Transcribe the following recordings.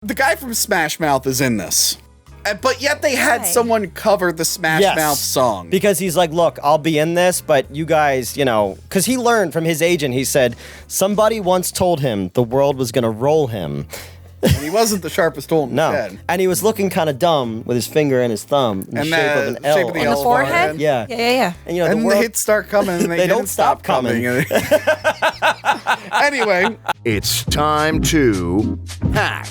The guy from Smash Mouth is in this. But yet they had someone cover the Smash Mouth song. Because he's like, look, I'll be in this, but you guys, because he learned from his agent, he said, somebody once told him the world was going to roll him. And he wasn't the sharpest tool in the shed. And he was looking kind of dumb with his finger and his thumb in the shape of an L. Shape of the on the forehead? Yeah. And, the hits start coming and they don't stop coming. Anyway. It's time to Hack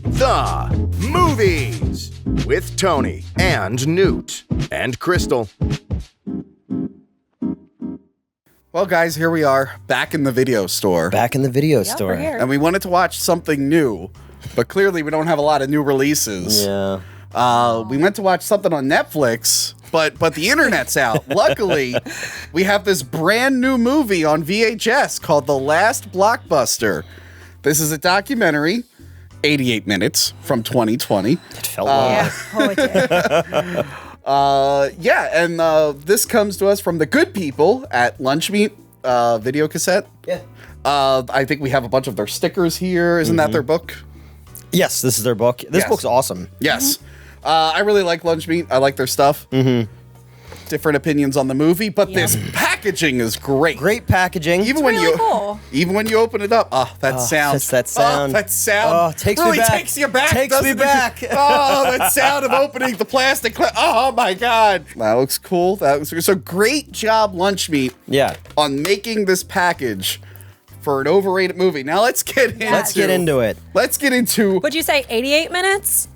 the Movies with Tony and Newt and Crystal. Well, guys, here we are, back in the video store. Back in the video store. We're here. And we wanted to watch something new, but clearly we don't have a lot of new releases. Yeah. We went to watch something on Netflix, but the internet's out. Luckily, we have this brand new movie on VHS called The Last Blockbuster. This is a documentary, 88 minutes from 2020. It felt long. Yeah. Oh, it did. And this comes to us from the good people at Lunchmeat Video Cassette. Yeah. I think we have a bunch of their stickers here. Isn't that their book? Yes, this is their book. This book's awesome. Yes. I really like Lunchmeat. I like their stuff. Different opinions on the movie, but this packaging is great. Great packaging. Even really when you open it up, that sound. That sound. That sound. Takes really me back. takes you back. Takes me doesn't it? back. That sound of opening the plastic. Oh my God. That looks cool. So great job, Lunchmeat. Yeah. On making this package for an overrated movie. Now let's get into it. Let's get into. Would you say 88 minutes?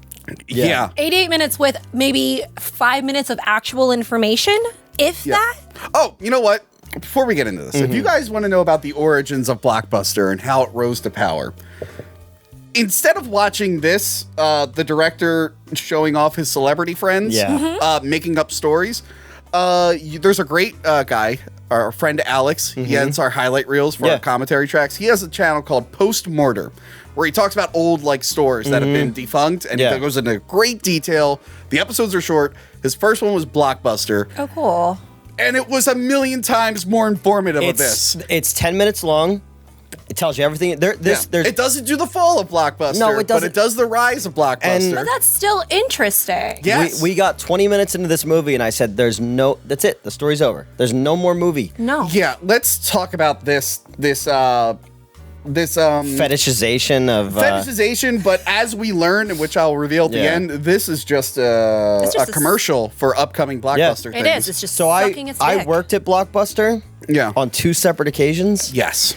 Yeah. 88 minutes with maybe 5 minutes of actual information, if that? Oh, you know what? Before we get into this, if you guys want to know about the origins of Blockbuster and how it rose to power, instead of watching this, the director showing off his celebrity friends, making up stories, there's a great guy, our friend Alex. He edits our highlight reels for our commentary tracks. He has a channel called Post-Mortar, where he talks about old stores that have been defunct, and he goes into great detail. The episodes are short. His first one was Blockbuster. Oh, cool. And it was a million times more informative of this. It's 10 minutes long. It tells you everything. It doesn't do the fall of Blockbuster, No, it doesn't. but it does the rise of Blockbuster. But that's still interesting. Yes. We got 20 minutes into this movie, and I said, that's it. The story's over. There's no more movie. No. Yeah, let's talk about this Fetishization of... fetishization, but as we learn, and which I'll reveal at the end, this is just a commercial for upcoming Blockbuster things. It is. It's just So sucking its dick. I worked at Blockbuster on 2 separate occasions. Yes.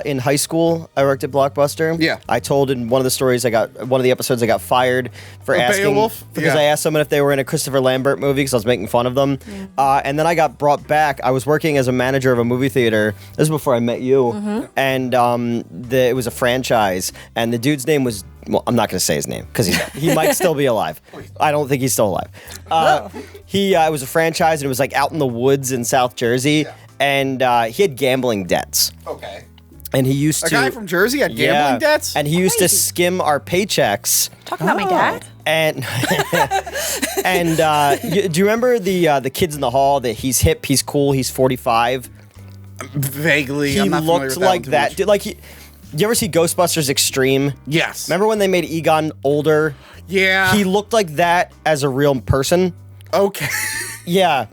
In high school, I worked at Blockbuster. Yeah. I told in one of the episodes I got fired for asking Beowulf? because I asked someone if they were in a Christopher Lambert movie because I was making fun of them. And then I got brought back. I was working as a manager of a movie theater. This is before I met you. And it was a franchise, and the dude's name was, well, I'm not going to say his name because he might still be alive. I don't think he's still alive. He was a franchise, and it was out in the woods in South Jersey, and he had gambling debts. Okay. And he used to... A guy from Jersey had gambling debts? And he used to skim our paychecks. Talking about my dad? And do you remember the kids in the hall that he's hip, he's cool, he's 45? Vaguely. He I'm not looked like that. Dude, do you ever see Ghostbusters Extreme? Yes. Remember when they made Egon older? Yeah. He looked like that as a real person. Okay. Yeah.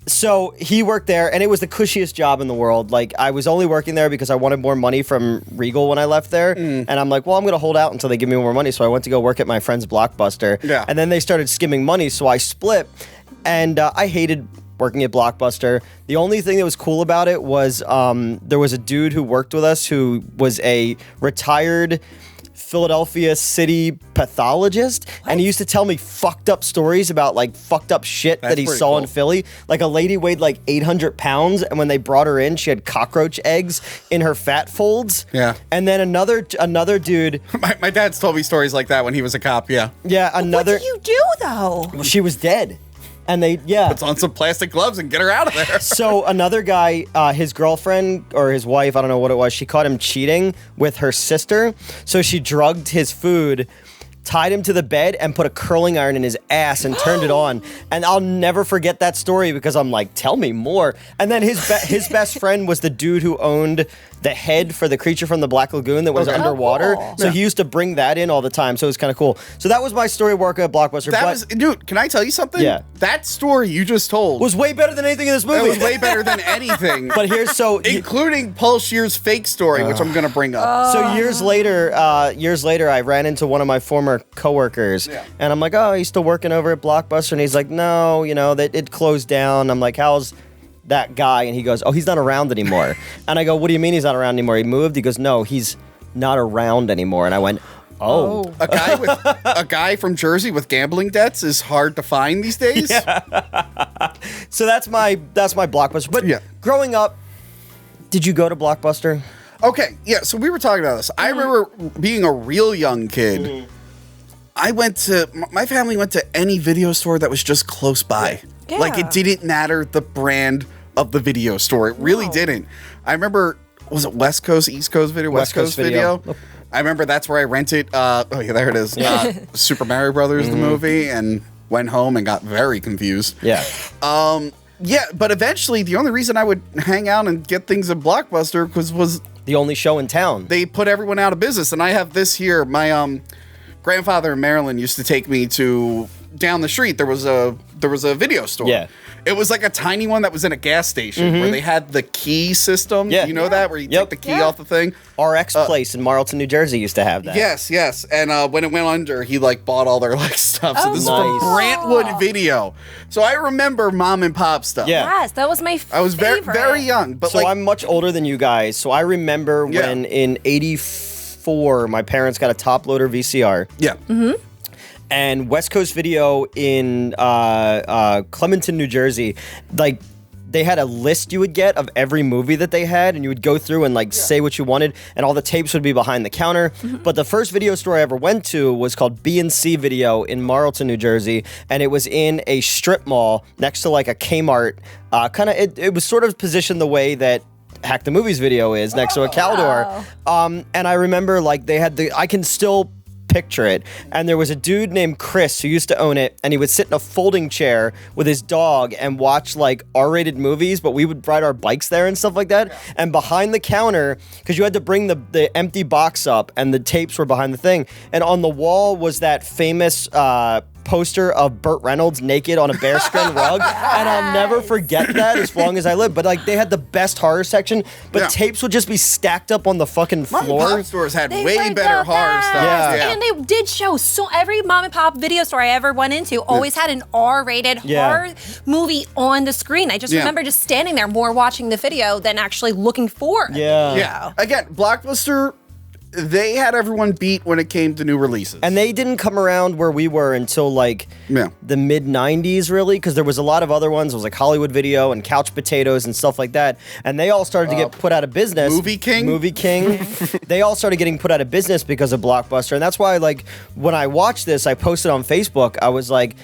So he worked there, and it was the cushiest job in the world. I was only working there because I wanted more money from Regal when I left there. And I'm like, well, I'm going to hold out until they give me more money. So I went to go work at my friend's Blockbuster. Yeah. And then they started skimming money, so I split. And I hated working at Blockbuster. The only thing that was cool about it was there was a dude who worked with us who was a retired Philadelphia city pathologist, and he used to tell me fucked up stories about fucked up shit that he saw in Philly. A lady weighed 800 pounds, and when they brought her in, she had cockroach eggs in her fat folds. Yeah. And then another dude. My dad's told me stories like that when he was a cop. Yeah. Yeah. Another. What do you do though? Well, she was dead. And they, puts on some plastic gloves and get her out of there. So another guy, his girlfriend or his wife, I don't know what it was, she caught him cheating with her sister. So she drugged his food, tied him to the bed and put a curling iron in his ass and turned it on. And I'll never forget that story because I'm like, tell me more. And then his best friend was the dude who owned the head for the creature from the Black Lagoon that was underwater. Oh, cool. So he used to bring that in all the time. So it was kind of cool. So that was my story work at Blockbuster. Dude, can I tell you something? Yeah. That story you just told was way better than anything in this movie. It was way better than anything. But here's including Paul Scheer's fake story, which I'm going to bring up. So years later, I ran into one of my former coworkers, and I'm like, "Oh, he's still working over at Blockbuster," and he's like, "No, that it closed down." I'm like, "How's that guy?" And he goes, "Oh, he's not around anymore." And I go, "What do you mean he's not around anymore? He moved?" He goes, "No, he's not around anymore." And I went, "Oh." A guy from Jersey with gambling debts is hard to find these days. So that's my Blockbuster. But growing up, did you go to Blockbuster? Okay, yeah, so we were talking about this. I remember being a real young kid. My family went to any video store that was just close by. Yeah. Like, it didn't matter the brand of the video store. It really didn't. I remember, was it West Coast, East Coast Video? West Coast Video. I remember that's where I rented, there it is. Super Mario Brothers, the movie, and went home and got very confused. Yeah. But eventually, the only reason I would hang out and get things at Blockbuster was The only show in town. they put everyone out of business. And I have this here. My grandfather in Maryland used to take me to down the street. There was a video store. Yeah. It was like a tiny one that was in a gas station where they had the key system. Yeah. You know that? Where you take the key off the thing. RX Place in Marlton, New Jersey used to have that. Yes. And when it went under, he bought all their stuff. So this is from nice. Brantwood Video. So I remember mom and pop stuff. Yeah. Yes, that was my favorite. I was very young, but So I'm much older than you guys. So I remember Yeah. when in '84, my parents got a top loader VCR. yeah. And West Coast Video in Clementon, New Jersey, they had a list you would get of every movie that they had, and you would go through and say what you wanted, and all the tapes would be behind the counter. But the first video store I ever went to was called B&C Video in Marlton, New Jersey, and it was in a strip mall next to a Kmart. It was sort of positioned the way that Hack the Movies video is next to a Caldor. And I remember they had I can still picture it, and there was a dude named Chris who used to own it, and he would sit in a folding chair with his dog and watch R-rated movies, but we would ride our bikes there and stuff like that. And behind the counter, because you had to bring the empty box up and the tapes were behind the thing, and on the wall was that famous poster of Burt Reynolds naked on a bearskin rug, and I'll never forget that as long as I live. But they had the best horror section, but tapes would just be stacked up on the fucking Mom and floor. pop stores had They way were better the horror best. stuff. Yeah. And they did show every mom and pop video store I ever went into always had an R-rated horror movie on the screen. I just remember just standing there more watching the video than actually looking for it. Yeah. Again, Blockbuster, they had everyone beat when it came to new releases. And they didn't come around where we were until the mid 90s, really, because there was a lot of other ones. It was Hollywood Video and Couch Potatoes and stuff like that. And they all started to get put out of business. Movie King. They all started getting put out of business because of Blockbuster. And that's why, when I watched this, I posted on Facebook, I was like,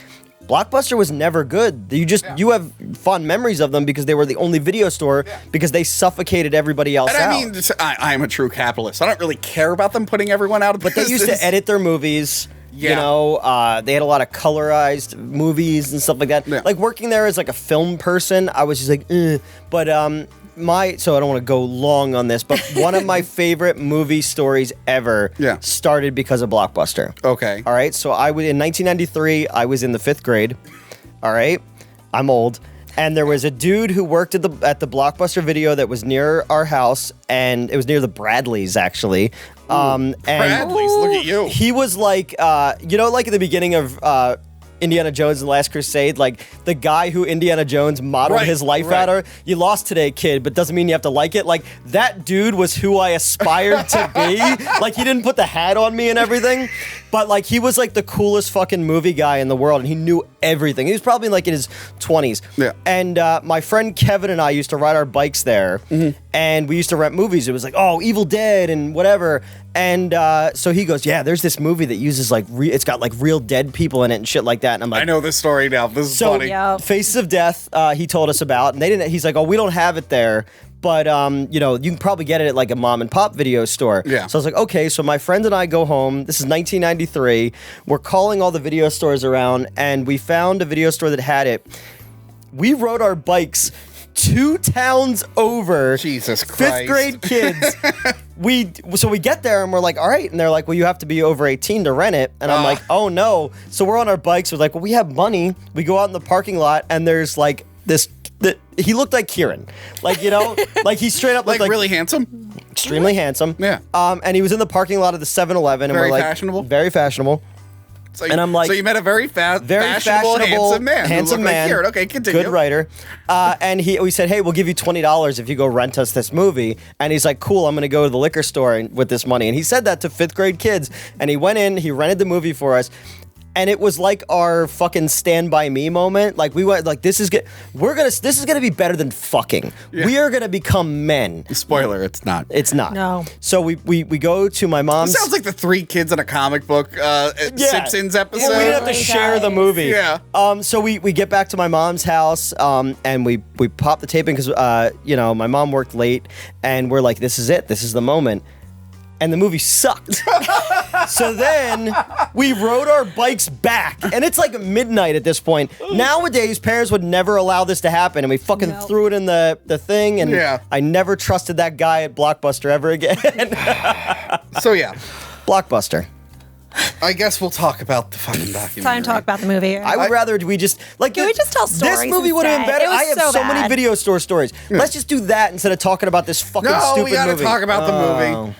Blockbuster was never good. You have fond memories of them because they were the only video store because they suffocated everybody else out. And I'm a true capitalist. I don't really care about them putting everyone out of business. But they used to edit their movies. They had a lot of colorized movies and stuff like that. Yeah. Working there as a film person, I was just But so I don't want to go long on this, but one of my favorite movie stories ever started because of Blockbuster. Okay. All right. So in 1993, I was in the 5th grade. All right. I'm old. And there was a dude who worked at the Blockbuster Video that was near our house, and it was near the Bradleys, actually. Bradleys, look at you. He was at the beginning of Indiana Jones and the Last Crusade, the guy who Indiana Jones modeled his life out of. You lost today, kid, but doesn't mean you have to like it. That dude was who I aspired to be. He didn't put the hat on me and everything, but he was the coolest fucking movie guy in the world, and he knew everything. He was probably in his 20s. Yeah. And my friend Kevin and I used to ride our bikes there, and we used to rent movies. It was Evil Dead and whatever. And so he goes, yeah, there's this movie that uses it's got real dead people in it and shit like that. And I'm like, I know this story now. This is funny. Faces of Death, he told us about, and they didn't. He's like, oh, we don't have it there, but you know, you can probably get it at like a mom and pop video store. Yeah. So I was like, okay, so my friend and I go home. This is 1993. We're calling all the video stores around, and we found a video store that had it. We rode our bikes 2 towns over. Jesus Christ. 5th grade kids. So we get there and we're like, all right. And they're like, well, you have to be over 18 to rent it. And I'm like, oh no. So we're on our bikes. We're like, well, we have money. We go out in the parking lot and there's like he looked like Kieran. Like, you know, like he straight up looked like really handsome? extremely handsome. Yeah. And he was in the parking lot of the 7-Eleven. And Very we're like, fashionable? Very fashionable. So and I'm like, so you met a very fashionable, handsome man. Handsome man. Like Kieran. Okay, continue. Good writer. And we said, hey, we'll give you $20 if you go rent us this movie. And he's like, cool, I'm going to go to the liquor store with this money. And he said that to 5th grade kids. And he went in, he rented the movie for us. And it was like our fucking Stand By Me moment. Like we went, like this is gonna be better than fucking. Yeah. We are gonna become men. Spoiler, it's not. It's not. No. So we go to my mom's. It sounds like the 3 kids in a comic book Simpsons episode. Well, we didn't have to share the movie. Yeah. So we get back to my mom's house, and we pop the tape in because you know, my mom worked late, and we're like, this is it. This is the moment. And the movie sucked. So then we rode our bikes back. And it's like midnight at this point. Nowadays, parents would never allow this to happen. And we fucking threw it in the thing. And I never trusted that guy at Blockbuster ever again. So yeah. Blockbuster. I guess we'll talk about the fucking documentary. Time to talk about the movie. I would rather we just like. Can we just tell stories? This movie would have been better. It was I have so many video store stories. Let's just do that instead of talking about this fucking stupid movie. No, we gotta talk about the movie.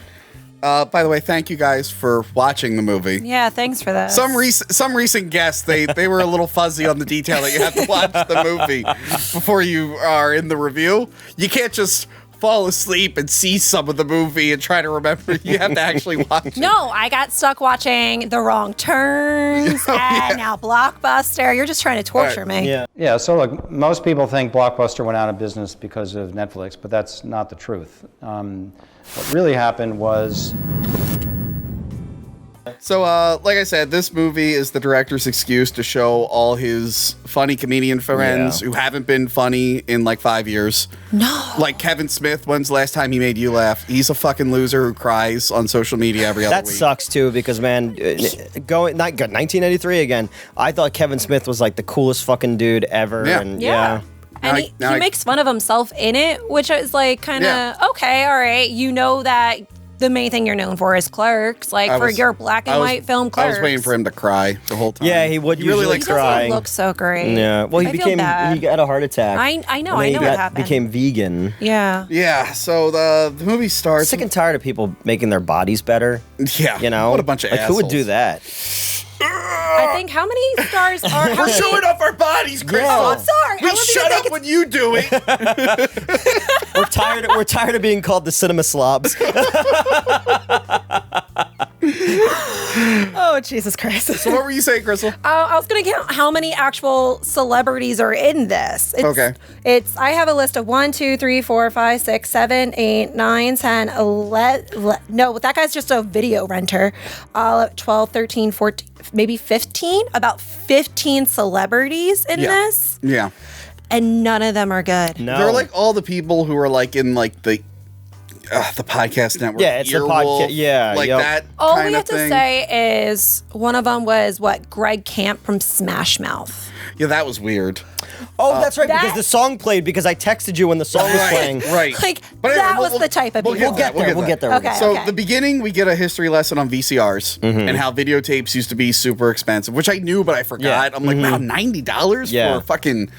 By the way, thank you guys for watching the movie. Yeah, thanks for that. Some recent guests, they were a little fuzzy on the detail that you have to watch the movie before you are in the review. You can't just fall asleep and see some of the movie and try to remember. You have to actually watch it. No, I got stuck watching The Wrong Turns and now Blockbuster. You're just trying to torture me. Yeah, so look, most people think Blockbuster went out of business because of Netflix, but that's not the truth. What really happened was... So, like I said, this movie is the director's excuse to show all his funny comedian friends who haven't been funny in like 5 years. No. Like Kevin Smith, when's the last time he made you laugh? He's a fucking loser who cries on social media every other week. That sucks too because, man, 1993 again, I thought Kevin Smith was like the coolest fucking dude ever. Yeah. And, And he makes fun of himself in it, which is like kind of, okay, all right. You know that the main thing you're known for is Clerks, like for your black and white film Clerks. I was waiting for him to cry the whole time. Yeah, he would usually really cry. He looks so great. Yeah, well, he got a heart attack. I know what happened. Became vegan. Yeah. Yeah, so the movie starts. Sick and tired of people making their bodies better. Yeah. You know? What a bunch of like, assholes. Who would do that? I think how many stars are... We're showing off our bodies, Chris. Yeah. Oh, I'm sorry. We shut up when you do it. We're tired of being called the cinema slobs. Oh, Jesus Christ. So what were you saying, Crystal? I was going to count how many actual celebrities are in this. Okay. I have a list of 1, 2, 3, 4, 5, 6, 7, 8, 9, 10, 11. No, that guy's just a video renter. 12, 13, 14, maybe 15. About 15 celebrities in this. Yeah. And none of them are good. No. They're like all the people who are like in like the podcast network. Yeah, it's the podcast. Yeah, like that. All kind we of have to thing. say is one of them was Greg Camp from Smash Mouth. Yeah, that was weird. Oh, that's right, because the song played because I texted you when the song was playing. Right. Like, But anyway, that was the type of people. We'll get there. Okay. So the beginning, we get a history lesson on VCRs and how videotapes used to be super expensive, which I knew, but I forgot. Yeah. I'm like, wow, $90 for fucking,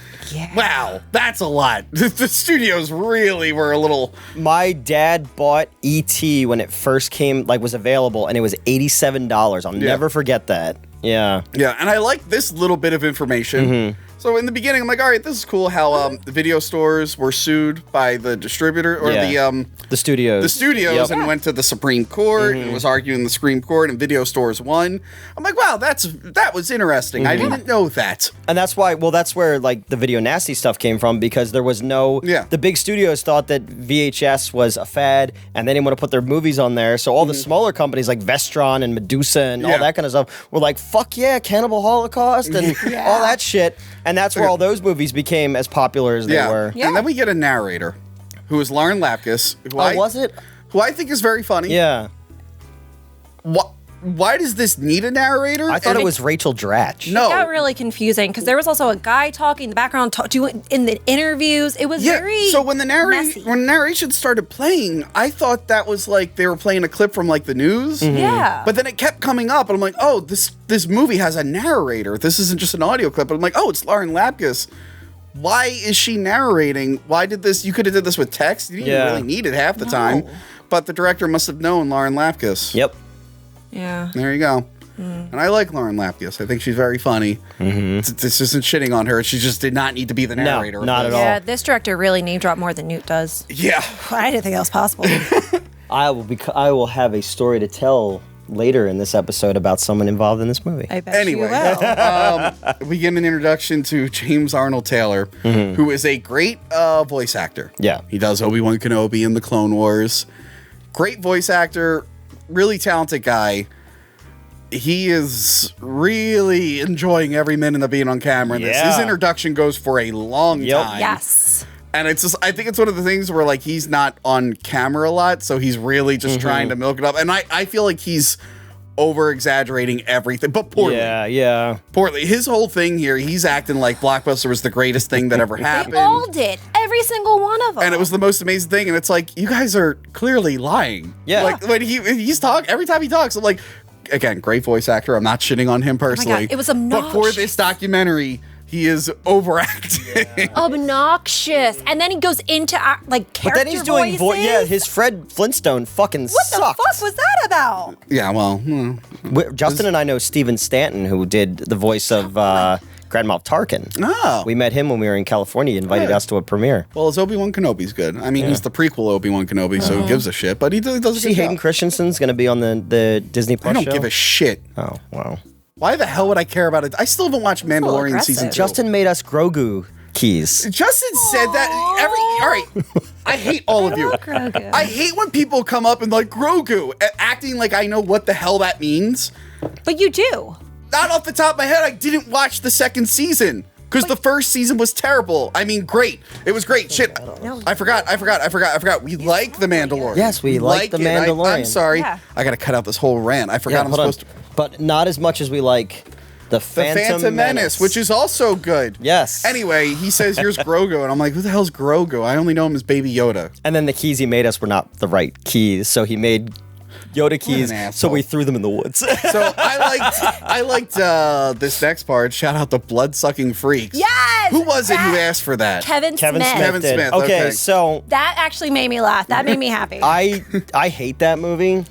wow, that's a lot. The studios really were a little. My dad bought E.T. when it first came, was available, and it was $87. I'll never forget that. Yeah. Yeah, and I like this little bit of information. So in the beginning, I'm like, all right, this is cool how the video stores were sued by the distributor or the studios. The studios and went to the Supreme Court and was arguing the Supreme Court and video stores won. I'm like, wow, that was interesting. I didn't know that. And that's why, that's where the video nasty stuff came from because there was no, the big studios thought that VHS was a fad and they didn't want to put their movies on there. So all the smaller companies like Vestron and Medusa and all that kind of stuff were like, fuck yeah, Cannibal Holocaust and all that shit. And that's where all those movies became as popular as they were. And then we get a narrator who is Lauren Lapkus. Was it? Who I think is very funny. Yeah. Why does this need a narrator? I thought it was Rachel Dratch. No. It got really confusing because there was also a guy talking in the background doing in the interviews. It was very so when the messy. narration started playing, I thought that was like they were playing a clip from like the news. Yeah. But then it kept coming up, and I'm like, oh, this movie has a narrator. This isn't just an audio clip. But I'm like, oh, it's Lauren Lapkus. Why is she narrating? Why did this? You could have did this with text. You didn't even really need it half the time. But the director must have known Lauren Lapkus. Yep. Yeah. There you go. And I like Lauren Lapkus. I think she's very funny. This isn't shitting on her. She just did not need to be the narrator. No, not at all. Yeah, this director really name dropped more than Newt does. Yeah. I didn't think that was possible. I will have a story to tell later in this episode about someone involved in this movie. I bet Anyway, you will. we get an introduction to James Arnold Taylor, who is a great voice actor. Yeah. He does Obi-Wan Kenobi in the Clone Wars. Great voice actor, really talented guy. He is really enjoying every minute of being on camera in this. Yeah. His introduction goes for a long time. Yes. And it's just, I think it's one of the things where like he's not on camera a lot, so he's really just trying to milk it up. And I feel like he's over exaggerating everything, but poorly. Yeah. Poorly. His whole thing here, he's acting like Blockbuster was the greatest thing that ever happened. They all did. Every single one of them. And it was the most amazing thing. And it's like, you guys are clearly lying. Yeah. Like when he's talking, every time he talks, I'm like, again, great voice actor. I'm not shitting on him personally. it was But for obnoxious. this documentary, he is overacting. Obnoxious. And then he goes into like character But then he's doing voices. his Fred Flintstone fucking What sucked. the fuck was that about? Yeah, well, Justin and I know Steven Stanton, who did the voice of Grand Moff Tarkin. Oh. We met him when we were in California. He invited us to a premiere. Well, his Obi-Wan Kenobi's good. I mean, he's the prequel Obi-Wan Kenobi, so who gives a shit? But he does a See, good Hayden job. Christensen's going to be on the Disney Plus I don't show? give a shit. Oh, wow. Why the hell would I care about it? I still haven't watched Mandalorian aggressive. season 2. Justin made us Grogu keys. Justin said that all right. I hate all of you. Grogu. I hate when people come up and like Grogu, acting like I know what the hell that means. But you do. Not off the top of my head, I didn't watch the second season. Because the first season was terrible. I mean, great. It was great. Shit. I forgot. We like The Mandalorian. Yes, we like The it. Mandalorian. I'm sorry. Yeah. I got to cut out this whole rant. I forgot I'm hold on. supposed to. But not as much as we like the Phantom Menace, which is also good. Yes. Anyway, he says, here's Grogu. And I'm like, who the hell's Grogu? I only know him as Baby Yoda. And then the keys he made us were not the right keys, so he made Yoda keys, asshole. so we threw them in the woods. So I liked this next part. Shout out to Blood-Sucking Freaks. Yes! Who was it who asked for that? Kevin Smith. Kevin did. Smith, Okay, okay. so That actually made me laugh. That made me happy. I hate that movie.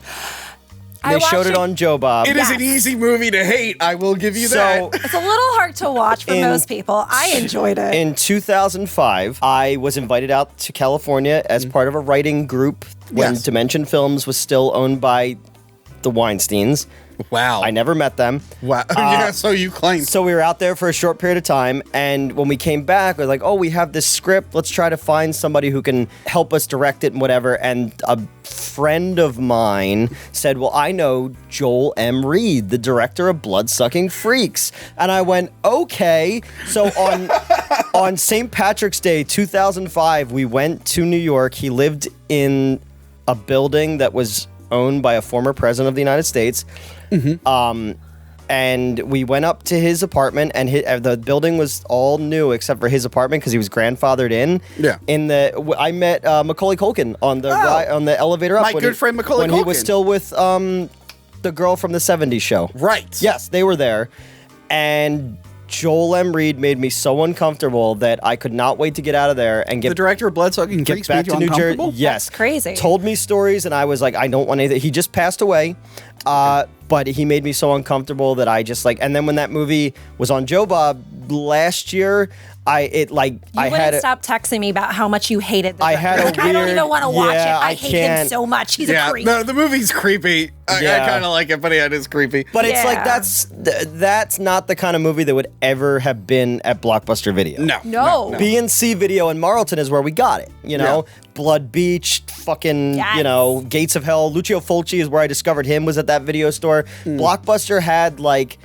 I They showed watched it on Joe Bob. It is an easy movie to hate. I will give you that. It's a little hard to watch for In- most people. I enjoyed it. In 2005, I was invited out to California as part of a writing group when Yes. Dimension Films was still owned by the Weinsteins. Wow. I never met them. Wow. Yeah, so you claim. So we were out there for a short period of time, and when we came back, we were like, oh, we have this script. Let's try to find somebody who can help us direct it and whatever. And a friend of mine said, well, I know Joel M. Reed, the director of Blood-Sucking Freaks. And I went, okay. So on St. Patrick's Day, 2005, we went to New York. He lived in a building that was owned by a former president of the United States. And we went up to his apartment, and the building was all new except for his apartment because he was grandfathered in. Yeah. I met Macaulay Culkin on the elevator up. My when good friend Macaulay when he was Culkin. still with the girl from the '70s show. Right. Yes, they were there, and Joel M. Reed made me so uncomfortable that I could not wait to get out of there and The get director of Blood-Sucking get Freaks back made to you New Jersey. uncomfortable? Yes, That's crazy. Told me stories, and I was like, I don't want anything. He just passed away, but he made me so uncomfortable that I just like. And then when that movie was on Joe Bob last year, You wouldn't stop texting me about how much you hated the I had a director. I don't weird- even want to watch yeah, it. I I hate him can't- so much. He's a Yeah, creep. no, the movie's creepy. I Yeah. kind of like it, but yeah, it is creepy. But it's like Yeah. that's not the kind of movie that would ever have been at Blockbuster Video. No. B&C Video in Marlton is where we got it. You know, Blood Beach, fucking, Yes. Gates of Hell. Lucio Fulci is where I discovered him, was at that video store. Blockbuster had like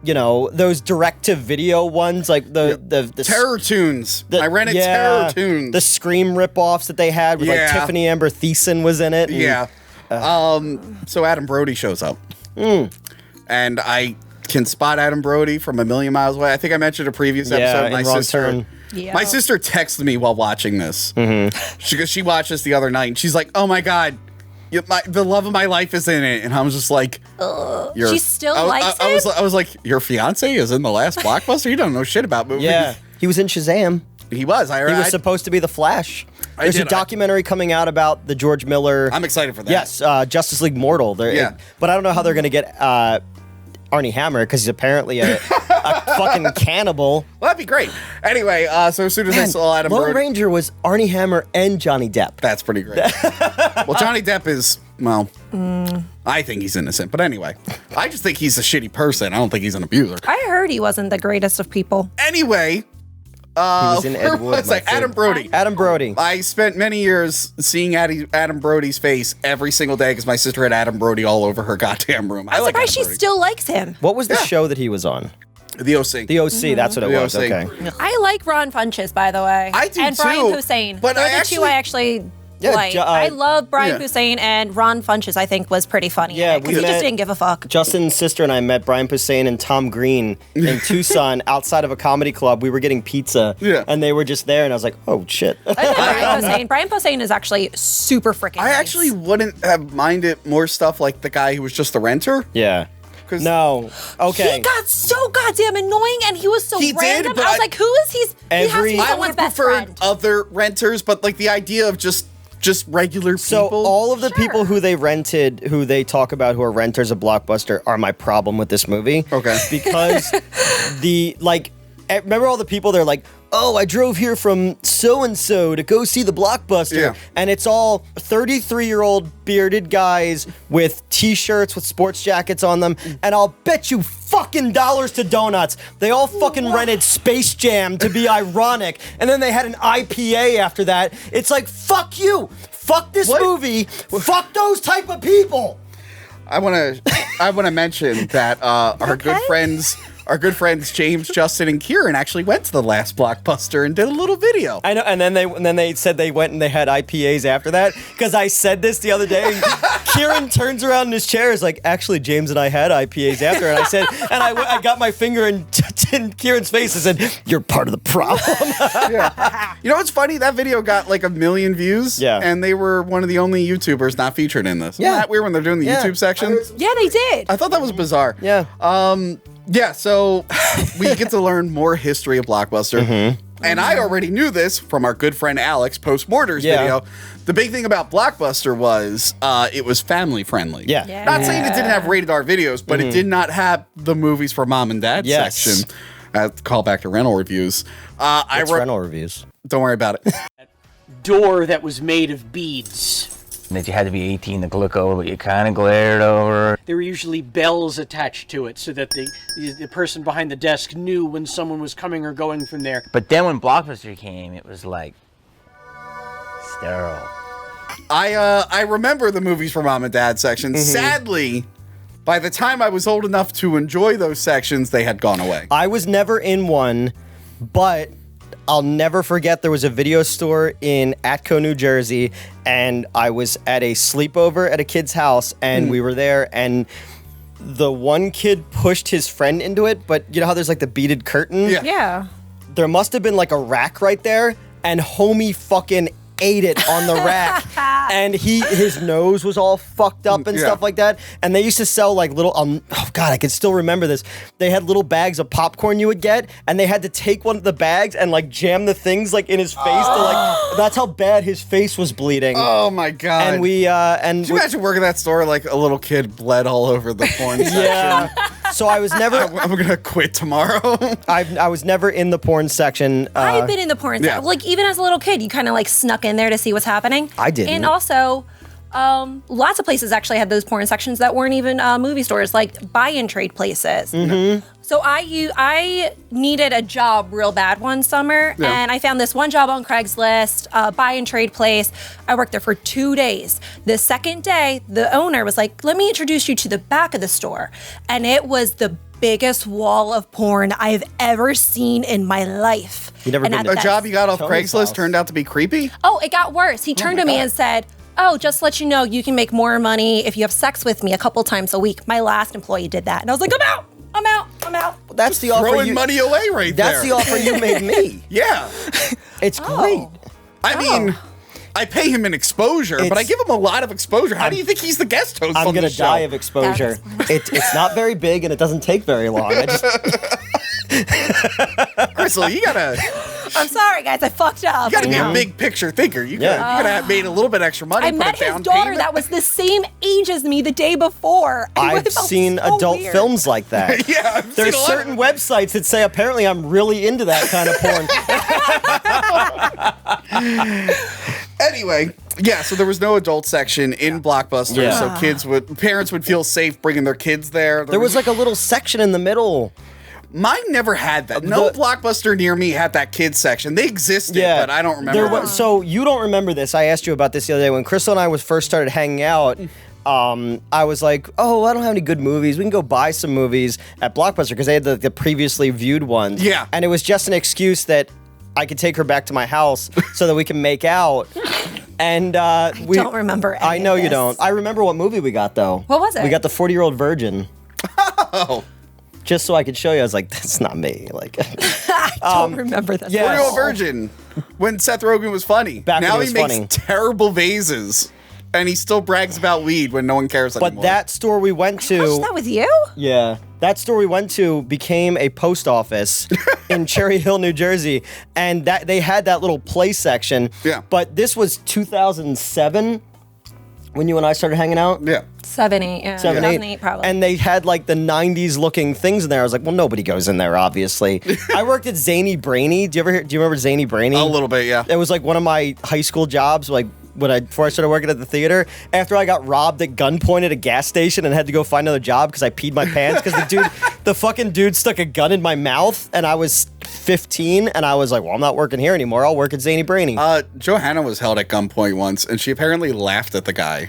those direct-to-video ones, like the Terror Tunes. I rented Terror Tunes. The Scream ripoffs that they had with like Tiffany Amber Thiessen was in it. So Adam Brody shows up. And I can spot Adam Brody from a million miles away. I think I mentioned a previous episode. My sister texted me while watching this. She watched this the other night, and she's like, "Oh my god, the love of my life is in it." And I was just like, she still likes it? I was like, your fiance is in the Last Blockbuster? You don't know shit about movies. Yeah, he was in Shazam. He was. He was supposed to be the Flash. There's a documentary coming out about the George Miller. I'm excited for that. Yes, Justice League Mortal. But I don't know how they're going to get Arnie Hammer, because he's apparently a fucking cannibal. Well, that'd be great. Anyway, so as soon as I saw Adam Brody, Lone Ranger was Arnie Hammer and Johnny Depp. That's pretty great. Well, Johnny Depp is, I think he's innocent. But anyway, I just think he's a shitty person. I don't think he's an abuser. I heard he wasn't the greatest of people. Anyway, he was in Ed Wood. Adam Brody. Adam Brody. I spent many years seeing Adam Brody's face every single day because my sister had Adam Brody all over her goddamn room. I'm surprised she still likes him. What was the show that he was on? The OC. The OC, that's what it was. OC. Okay. I like Ron Funches, by the way. I do and too. Brian Posehn. But They're the two I actually like. I love Brian Posehn, and Ron Funches, I think, was pretty funny. Yeah, because he just didn't give a fuck. Justin's sister and I met Brian Posehn and Tom Green in Tucson outside of a comedy club. We were getting pizza, and they were just there, and I was like, oh, shit. Brian Posehn is actually super freaking nice. I actually wouldn't have minded more stuff like the guy who was just the renter. Yeah. No. Okay. He got so goddamn annoying, and he was so random. But I was like, who is he? He has to be I someone's would have best preferred friend. other renters, but like the idea of just regular people. So all of the people who they rented, who they talk about who are renters of Blockbuster, are my problem with this movie. Okay. Because remember all the people, they're like, oh, I drove here from so-and-so to go see the Blockbuster. Yeah. And it's all 33-year-old bearded guys with T-shirts with sports jackets on them. And I'll bet you fucking dollars to donuts, they all fucking rented Space Jam to be ironic. And then they had an IPA after that. It's like, fuck you. Fuck this movie. Fuck those type of people. I want to mention that our good friends James, Justin, and Kieran actually went to the Last Blockbuster and did a little video. I know, and then they said they went and they had IPAs after that, because I said this the other day. And Kieran turns around in his chair, is like, actually, James and I had IPAs after, and I said, and I got my finger in Kieran's face and said, "You're part of the problem." Yeah. You know what's funny? That video got like 1 million views. Yeah. And they were one of the only YouTubers not featured in this. Yeah. Isn't that weird when they're doing the YouTube section? Yeah, they did. I thought that was bizarre. Yeah. Yeah, so we get to learn more history of Blockbuster. And I already knew this from our good friend Alex, Post-Mortar's video. The big thing about Blockbuster was it was family friendly. Yeah. Not saying it didn't have rated R videos, but it did not have the movies for mom and dad section. Call back to rental reviews. Rental reviews. Don't worry about it. Door that was made of beads. That you had to be 18 to look over, but you kind of glared over. There were usually bells attached to it so that the person behind the desk knew when someone was coming or going from there. But then when Blockbuster came, it was like sterile. I remember the movies for mom and dad section. Sadly, by the time I was old enough to enjoy those sections, they had gone away. I was never in one, but I'll never forget there was a video store in Atco, New Jersey, and I was at a sleepover at a kid's house, and we were there, and the one kid pushed his friend into it, but you know how there's like the beaded curtain? Yeah. There must have been like a rack right there, and homie fucking ate it on the rack, and his nose was all fucked up and stuff like that. And they used to sell like little oh god, I can still remember this. They had little bags of popcorn you would get, and they had to take one of the bags and like jam the things like in his face to like. That's how bad his face was bleeding. Oh my god! And we Could you imagine working that store like a little kid bled all over the porn section? Yeah. So I was never. I'm gonna quit tomorrow. I was never in the porn section. I've been in the porn section. Like, even as a little kid, you kind of like snuck in there to see what's happening. I didn't. And also, lots of places actually had those porn sections that weren't even movie stores, like buy-in trade places. So I needed a job real bad one summer, and I found this one job on Craigslist, buy-in trade place. I worked there for 2 days. The second day, the owner was like, "Let me introduce you to the back of the store," and it was the biggest wall of porn I've ever seen in my life. You never been to A job you got off Tony's Craigslist house. turned out to be creepy? Oh, it got worse. He turned to me and said, "Oh, just to let you know, you can make more money if you have sex with me a couple times a week." My last employee did that. And I was like, I'm out. That's the offer Throwing you. money away right there. That's the offer you made me. Yeah. It's great. I mean, I pay him an exposure, but I It's- give him a lot of exposure. How do you think he's the guest host I'm on gonna the show? die of exposure. It's not very big and it doesn't take very long. I just Crystal, you gotta I'm sorry, guys. I fucked up. be a big picture thinker. You Yeah. could have made a little bit extra money. I put met a his down daughter payment. that was the same age as me the day before. I've felt seen so adult weird. films like that. Yeah, I've There's seen a lot certain websites that say apparently I'm really into that kind of porn. Anyway, yeah. So there was no adult section in Blockbuster, Yeah. so parents would feel safe bringing their kids there. There was like a little section in the middle. Mine never had that. No The- Blockbuster near me had that kids section. They existed, but I don't remember. them. So you don't remember this. I asked you about this the other day when Crystal and I first started hanging out. I was like, oh, I don't have any good movies. We can go buy some movies at Blockbuster because they had the previously viewed ones. Yeah. And it was just an excuse that I could take her back to my house so that we can make out. And we don't remember any I know of you this. don't. I remember what movie we got though. What was it? We got the 40-Year-Old Virgin. Oh, Just so I could show you. I was like, that's not me. Like, I don't remember that. yeah. Real Virgin. When Seth Rogen was funny. Back when now he he was makes funny. terrible vases, and he still brags about weed when no one cares anymore. but that store we went to. Watched that with you? Yeah. That store we went to became a post office in Cherry Hill, New Jersey. And that they had that little play section. Yeah. But this was 2007 when you and I started hanging out. Yeah. 7, 8, yeah. 7, 2008 probably. And they had like the 90s looking things in there. I was like, well, nobody goes in there, obviously. I worked at Zany Brainy. Do you remember Zany Brainy? A little bit, yeah. It was like one of my high school jobs, like before I started working at the theater. After I got robbed at gunpoint at a gas station and had to go find another job because I peed my pants because the fucking dude stuck a gun in my mouth and I was 15 and I was like, well, I'm not working here anymore. I'll work at Zany Brainy. Johanna was held at gunpoint once, and she apparently laughed at the guy.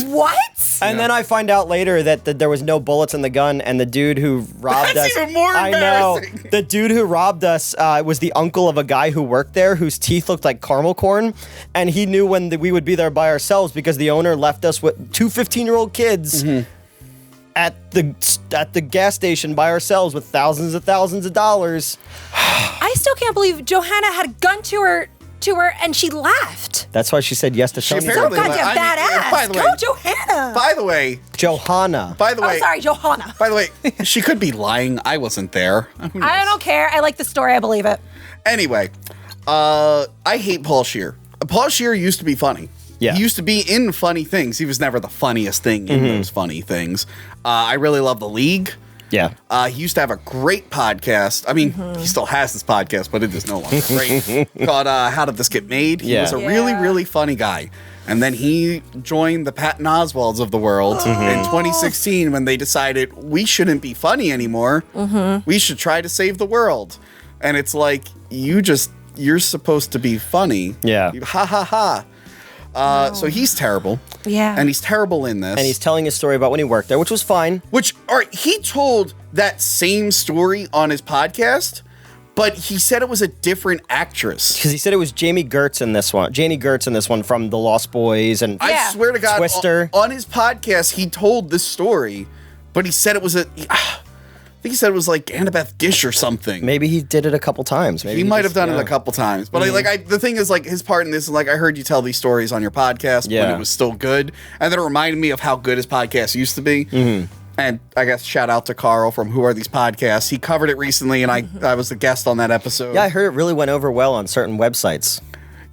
What? And then I find out later that there was no bullets in the gun, and the dude who robbed That's us. even more I know. embarrassing. The dude who robbed us was the uncle of a guy who worked there, whose teeth looked like caramel corn, and he knew when we would be there by ourselves because the owner left us with two 15-year-old kids at the gas station by ourselves with thousands of dollars. I still can't believe Johanna had a gun to her and she laughed. That's why she said yes to Tony. So apparently- goddamn I mean, badass. by the way- Go Johanna. By the way, Johanna. Oh, sorry, Johanna. By the way, she could be lying. I wasn't there. Who knows? I don't care. I like the story. I believe it. Anyway, I hate Paul Scheer. Paul Scheer used to be funny. Yeah. He used to be in funny things. He was never the funniest thing in those funny things. I really love The League. Yeah. He used to have a great podcast. I mean, he still has this podcast, but it is no longer great. Called How Did This Get Made? He Yeah. was a really, really funny guy. And then he joined the Patton Oswalds of the world in 2016 when they decided we shouldn't be funny anymore. We should try to save the world. And it's like, you're supposed to be funny. Yeah. Ha ha ha. So he's terrible. Yeah. And he's terrible in this. And he's telling his story about when he worked there, which was fine. Which, all right, he told that same story on his podcast, but he said it was a different actress. Because he said it was Jamie Gertz in this one from The Lost Boys and I swear to God, Twister. on his podcast, he told this story, but he said it was I think he said it was like Annabeth Gish or something. Maybe he did it a couple times. Maybe He might have just- done it yeah. a couple times, but the thing is, like, his part in this is like, I heard you tell these stories on your podcast when Yeah. it was still good, and then it reminded me of how good his podcast used to be. And I guess shout out to Carl from Who Are These Podcasts? He covered it recently, and I was the guest on that episode. Yeah, I heard it really went over well on certain websites.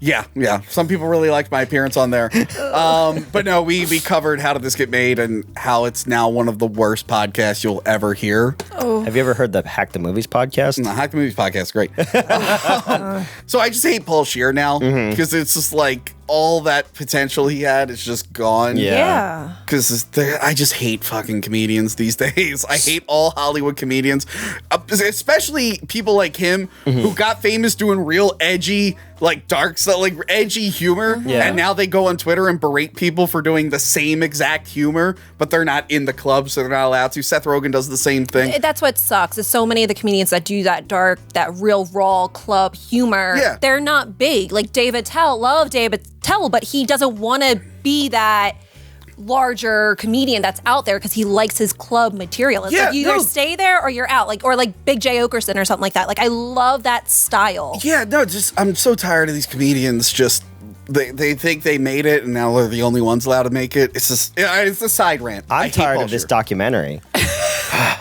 Yeah. Some people really liked my appearance on there. But no, we covered How Did This Get Made and how it's now one of the worst podcasts you'll ever hear. Have you ever heard the Hack the Movies podcast? The Hack the Movies podcast is great. So I just hate Paul Scheer now because it's just like all that potential he had is just gone. Yeah. Because I just hate fucking comedians these days. I hate all Hollywood comedians. especially people like him who got famous doing real edgy, like dark stuff, like edgy humor, and now they go on Twitter and berate people for doing the same exact humor, but they're not in the club, so they're not allowed to. Seth Rogen does the same thing. That's what sucks, is so many of the comedians that do that dark, that real raw club humor, they're not big. Like David Tell, love David Tell, but he doesn't want to be that larger comedian that's out there because he likes his club material. It's like you either stay there or you're out. Like, or like Big J Okerson or something like that. Like, I love that style. Yeah, no, just I'm so tired of these comedians just they think they made it and now they're the only ones allowed to make it. It's just it's a side rant. I'm tired of this documentary.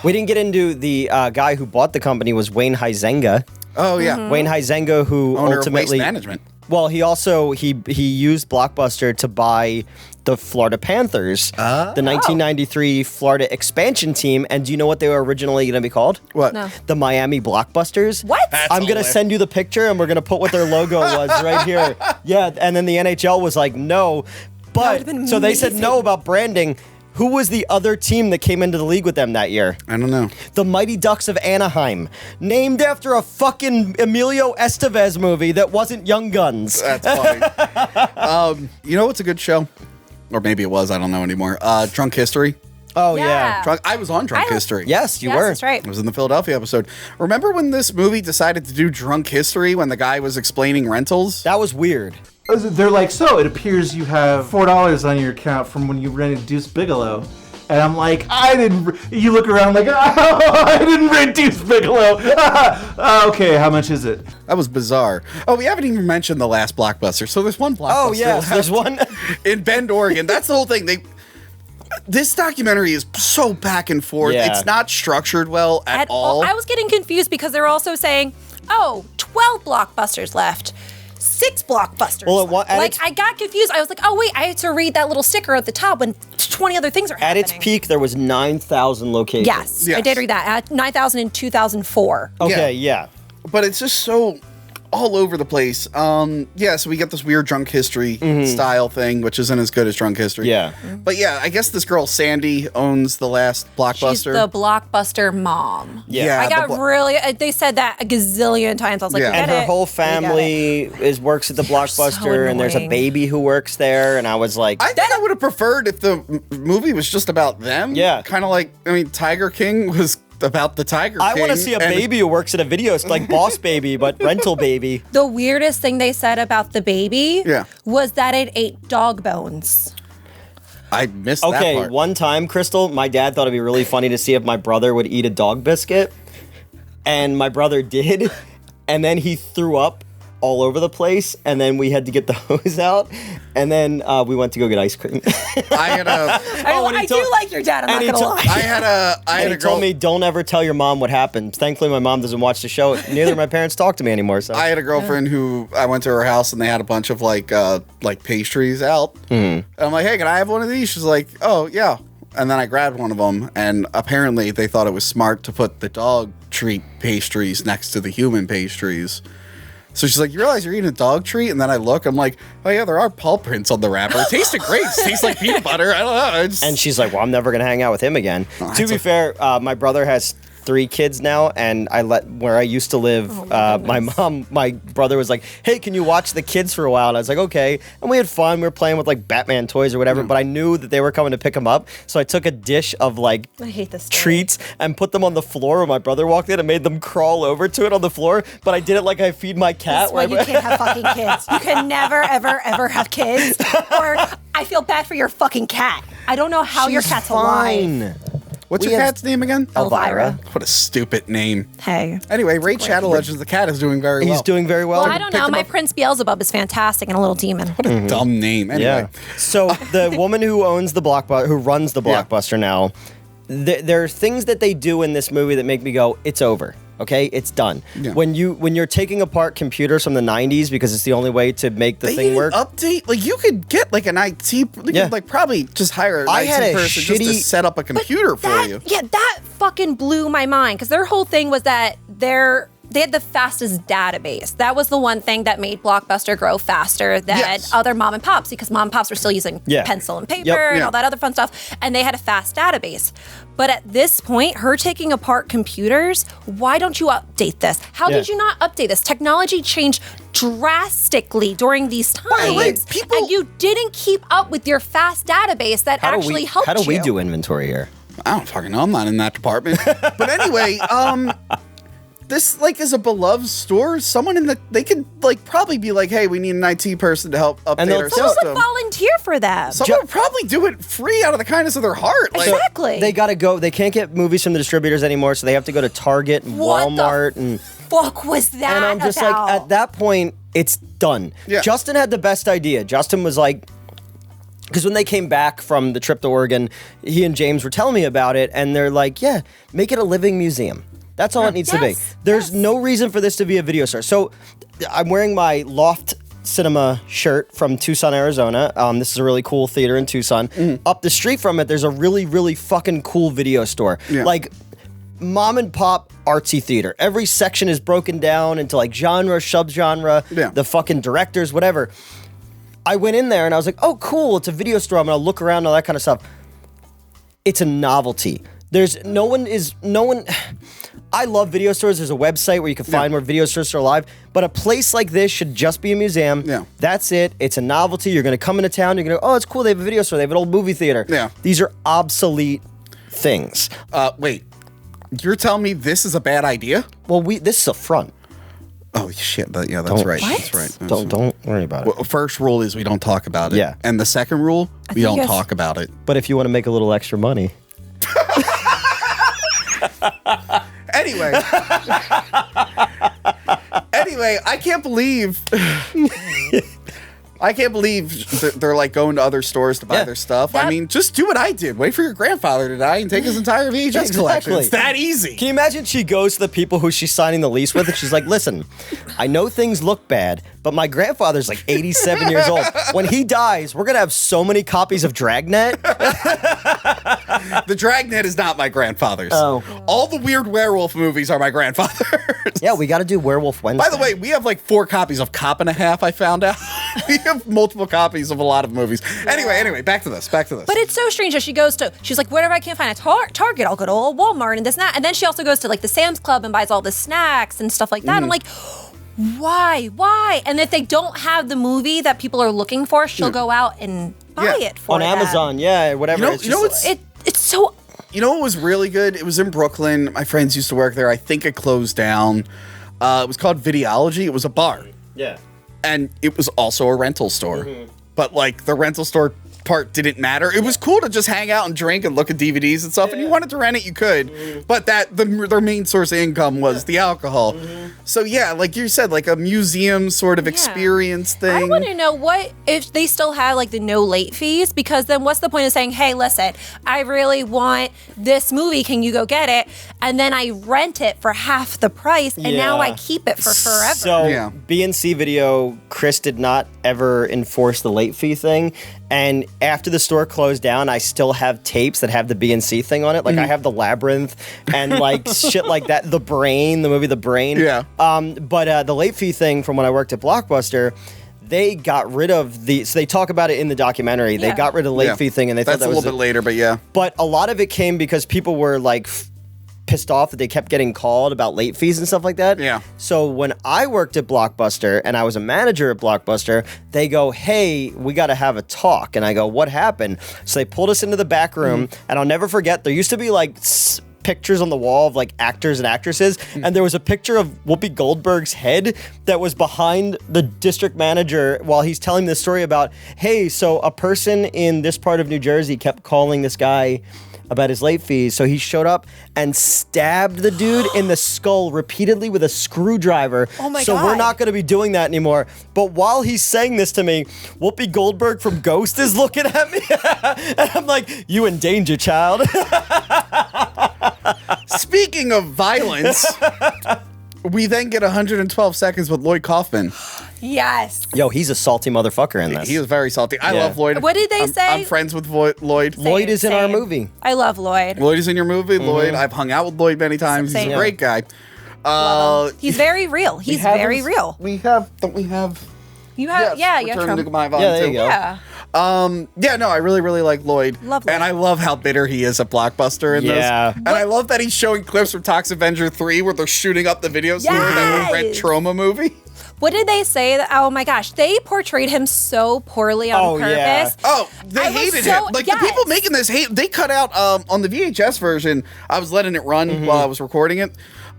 We didn't get into the guy who bought the company was Wayne Huizenga. Oh yeah, Wayne Huizenga, who owner ultimately of Waste Management. Well, he also he used Blockbuster to buy the Florida Panthers, the 1993 Florida expansion team. And do you know what they were originally going to be called? What? No. The Miami Blockbusters. What? I'm going to send you the picture and we're going to put what their logo was right here. Yeah, and then the NHL was like, no. But, so they said no about branding. Who was the other team that came into the league with them that year? I don't know. The Mighty Ducks of Anaheim, named after a fucking Emilio Estevez movie that wasn't Young Guns. That's funny. You know what's a good show? Or maybe it was, I don't know anymore. Drunk History. Oh, Yeah. yeah. I was on Drunk History. Yes, you Yes, were. that's right. I was in the Philadelphia episode. Remember when this movie decided to do Drunk History when the guy was explaining rentals? That was weird. They're like, so it appears you have $4 on your account from when you rented Deuce Bigelow. And I'm like, I didn't. You look around like, oh, I didn't rent Deuce Bigelow. Okay, how much is it? That was bizarre. Oh, we haven't even mentioned the Last Blockbuster. So there's one Blockbuster. Oh, yes, there's one. in Bend, Oregon. That's the whole thing. This documentary is so back and forth. Yeah. It's not structured well at all. I was getting confused because they're also saying, 12 Blockbusters left. 6 Blockbusters. Well, left. I got confused. I was like, oh, wait, I had to read that little sticker at the top when 20 other things are At happening. its peak, there was 9,000 locations. Yes, I did read that. At 9,000 in 2004. Okay, yeah. But it's just so all over the place. So we get this weird Drunk History style thing, which isn't as good as Drunk History. Yeah. But yeah, I guess this girl, Sandy, owns the Last Blockbuster. She's the Blockbuster mom. Yeah. I got really, they said that a gazillion times. I was like, Yeah. we get And her it. whole We get family works at the Blockbuster, and there's a annoying. baby who works there, and I was like, I think I would have preferred if the movie was just about them. Yeah. Kind of like, Tiger King was about the Tiger King. I want to see a and baby who works at a video. It's like Boss Baby, but rental baby. The weirdest thing they said about the baby was that it ate dog bones. I missed that Okay, part. one time, Crystal, my dad thought it'd be really funny to see if my brother would eat a dog biscuit. And my brother did. And then he threw up all over the place. And then we had to get the hose out. And then we went to go get ice cream. I had a... I do like your dad, I'm not going to lie. I had And he a girl... told me, don't ever tell your mom what happened. Thankfully, my mom doesn't watch the show. Neither of my parents talk to me anymore. So I had a girlfriend who I went to her house and they had a bunch of like pastries out. And I'm like, hey, can I have one of these? She's like, oh yeah. And then I grabbed one of them, and apparently they thought it was smart to put the dog treat pastries next to the human pastries. So she's like, you realize you're eating a dog treat? And then I look, I'm like, oh yeah, there are paw prints on the wrapper. It tasted great. It tastes like peanut butter. I don't know. And she's like, well, I'm never going to hang out with him again. To be fair, my brother has 3 kids now, and where I used to live, my brother was like, hey, can you watch the kids for a while? And I was like, okay. And we had fun. We were playing with like Batman toys or whatever, but I knew that they were coming to pick them up. So I took a dish of like I hate this story. treats and put them on the floor when my brother walked in and made them crawl over to it on the floor. But I did it like I feed my cat. That's why you can't have fucking kids. You can never, ever, ever have kids. Or I feel bad for your fucking cat. I don't know how your cat's alive. What's We your have- cat's name again? Elvira. What a stupid name. Hey. Anyway, Raid Shadow Legends, the cat is doing very well. He's doing very well. Well, I don't know. My Prince Beelzebub is fantastic and a little demon. What a dumb name. Anyway. Yeah. So the woman who owns the Blockbuster, who runs the Blockbuster now, there are things that they do in this movie that make me go, it's over. Okay, it's done. Yeah. When you're taking apart computers from the 90s because it's the only way to make the They thing even work. update, like you could get like an IT, you Yeah. could like probably just hire an I IT had a person just to shitty- set up a computer for you. Yeah, that fucking blew my mind because their whole thing was that they had the fastest database. That was the one thing that made Blockbuster grow faster than other mom and pops, because mom and pops were still using pencil and paper and all that other fun stuff, and they had a fast database. But at this point, her taking apart computers, why don't you update this? How did you not update this? Technology changed drastically during these times, and you didn't keep up with your fast database that helped you. How do we do inventory here? I don't fucking know. I'm not in that department. But anyway, this like is a beloved store. Someone they could like probably be like, hey, we need an IT person to help update our Someone system. would volunteer for them. Someone would probably do it free out of the kindness of their heart. Like, Exactly. They gotta go. They can't get movies from the distributors anymore, so they have to go to Target and Walmart and. Fuck was that? And I'm just like, at that point, it's done. Yeah. Justin had the best idea. Justin was like, because when they came back from the trip to Oregon, he and James were telling me about it, and they're like, yeah, make it a living museum. That's all it needs to be. There's no reason for this to be a video store. So I'm wearing my Loft Cinema shirt from Tucson, Arizona. This is a really cool theater in Tucson. Up the street from it, there's a really, really fucking cool video store. Like, mom and pop artsy theater. Every section is broken down into like genre, subgenre, the fucking directors, whatever. I went in there and I was like, oh, cool, it's a video store. I'm gonna look around and all that kind of stuff. It's a novelty. No one. I love video stores. There's a website where you can find where video stores are live, but a place like this should just be a museum. That's it. It's a novelty. You're gonna come into town, you're gonna go, oh, it's cool, they have a video store, they have an old movie theater. These are obsolete things. Wait. You're telling me this is a bad idea? Well, this is a front. Oh shit! Yeah, that's right. That's right. Don't worry about it. Well, first rule is we don't talk about it. Yeah. And the second rule, we don't talk about it. But if you want to make a little extra money. Anyway, I can't believe they're like going to other stores to buy their stuff. I mean, just do what I did. Wait for your grandfather to die and take his entire VHS collection. It's that easy. Can you imagine she goes to the people who she's signing the lease with and she's like, listen, I know things look bad, but my grandfather's like 87 years old. When he dies, we're going to have so many copies of Dragnet. The Dragnet is not my grandfather's. Oh. All the weird werewolf movies are my grandfather's. Yeah, we got to do Werewolf Wednesday. By the way, we have like 4 copies of Cop and a Half, I found out. We have multiple copies of a lot of movies. Anyway, back to this. But it's so strange that she's like, whatever I can't find at Target, I'll go to Walmart and this and that. And then she also goes to like the Sam's Club and buys all the snacks and stuff like that. I'm like, why? And if they don't have the movie that people are looking for, she'll go out and buy it for them. On Amazon, whatever. It's so... You know what was really good? It was in Brooklyn. My friends used to work there. I think it closed down. It was called Videology. It was a bar. Yeah. And it was also a rental store. But like the rental store part didn't matter. It was cool to just hang out and drink and look at DVDs and stuff. And you wanted to rent it, you could. But their main source of income was the alcohol. So yeah, like you said, like a museum sort of experience thing. I want to know what if they still have like the no late fees, because then what's the point of saying, hey, listen, I really want this movie, can you go get it? And then I rent it for half the price and now I keep it for forever. So B&C Video, Chris did not ever enforce the late fee thing. And after the store closed down, I still have tapes that have the B&C thing on it. Like I have the Labyrinth and like shit like that. The movie The Brain. Yeah. But the late fee thing from when I worked at Blockbuster, they got rid of so they talk about it in the documentary. They got rid of the late fee thing, and they thought that was a little bit later, but yeah. But a lot of it came because people were like pissed off that they kept getting called about late fees and stuff like that. Yeah. So when I worked at Blockbuster and I was a manager at Blockbuster, they go, hey, we got to have a talk. And I go, what happened? So they pulled us into the back room, and I'll never forget, there used to be like pictures on the wall of like actors and actresses, and there was a picture of Whoopi Goldberg's head that was behind the district manager while he's telling this story about, hey, so a person in this part of New Jersey kept calling this guy about his late fees, so he showed up and stabbed the dude in the skull repeatedly with a screwdriver. Oh my so God. we're not going to be doing that anymore. But while he's saying this to me, Whoopi Goldberg from Ghost is looking at me, and I'm like, you in danger, child. Speaking of violence, we then get 112 seconds with Lloyd Kaufman. Yes. Yo, he's a salty motherfucker in this. He was very salty. I love Lloyd. What did they say? I'm friends with Lloyd. Lloyd is in our movie. I love Lloyd. Lloyd is in your movie. Lloyd, I've hung out with Lloyd many times. He's a great guy. Love him. He's very real. He's very real. We have, don't we have? You have, Yes, you have Return to Trump. My Vine Yeah, there too. you go. Yeah. No, I really like Lloyd. Love Lloyd. And I love how bitter he is at Blockbuster in Yeah. this. And I love that he's showing clips from Toxic Avenger 3 where they're shooting up the video store that will rent Yes. Trauma movie. What did they say? Oh my gosh, they portrayed him so poorly on purpose. yeah. Oh, they I was hated so- him. Like, the people yes. making this hate, they cut out, on the VHS version, I was letting it run while I was recording it.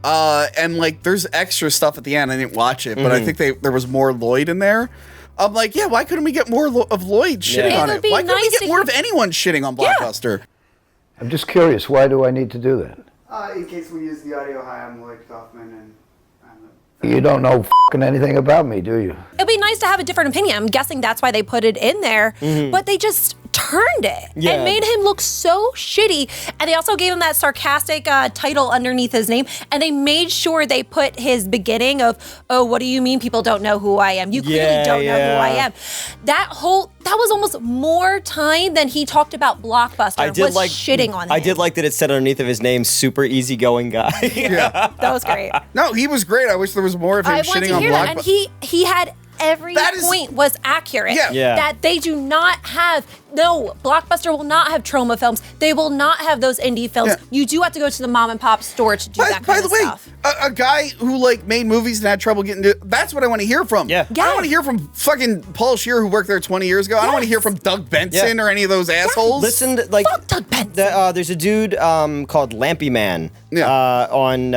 And, like, there's extra stuff at the end. I didn't watch it, but I think there was more Lloyd in there. I'm like, yeah, why couldn't we get more of Lloyd shitting It on would it? be Why couldn't we nice get to more hear- of anyone shitting on Yeah. Blockbuster? I'm just curious, why do I need to do that? In case we use the audio, hi, I'm Lloyd Kaufman, and You don't know f***ing anything about me, do you? It'd be nice to have a different opinion. I'm guessing that's why they put it in there, but they just turned it Yeah. and made him look so shitty. And they also gave him that sarcastic title underneath his name, and they made sure they put his beginning of, oh, what do you mean people don't know who I am? You clearly Yeah, don't know who I yeah. am. That was almost more time than he talked about Blockbuster, was shitting on him. I did like that it said underneath of his name, super easygoing guy. Yeah. That was great. No, he was great. I wish there was more of him I want shitting to on hear that. And Blockbuster. he had every point was accurate. Yeah. Yeah. That they do not have. No, Blockbuster will not have trauma films. They will not have those indie films. Yeah. You do have to go to the mom and pop store to do that kind By of the way, stuff. a guy who like made movies and had trouble getting to, that's what I want to hear from. Yeah. I don't want to hear from fucking Paul Scheer who worked there 20 years ago. I don't want to hear from Doug Benson or any of those assholes. Listen, to, like, Fuck Doug Benson. there's a dude called Lampy Man on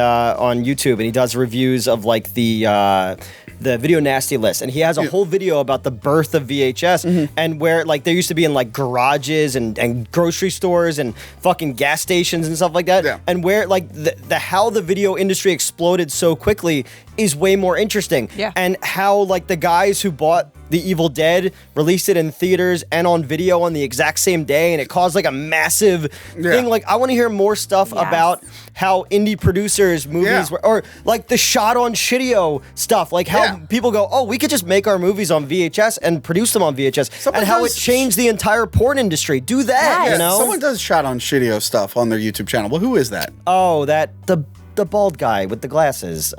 YouTube, and he does reviews of like the video nasty list, and he has a whole video about the birth of VHS and where like there used to be in like garages and grocery stores and fucking gas stations and stuff like that, and where like the how the video industry exploded so quickly is way more interesting. Yeah. And how like the guys who bought The Evil Dead released it in theaters and on video on the exact same day, and it caused like a massive thing. Like, I want to hear more stuff about how indie producers movies were, or like the shot on Shitio stuff, like how people go, oh, we could just make our movies on VHS and produce them on VHS, Someone and how it does- changed the entire porn industry. Do that, you know? Someone does shot on Shitio stuff on their YouTube channel. Well, who is that? Oh, the bald guy with the glasses.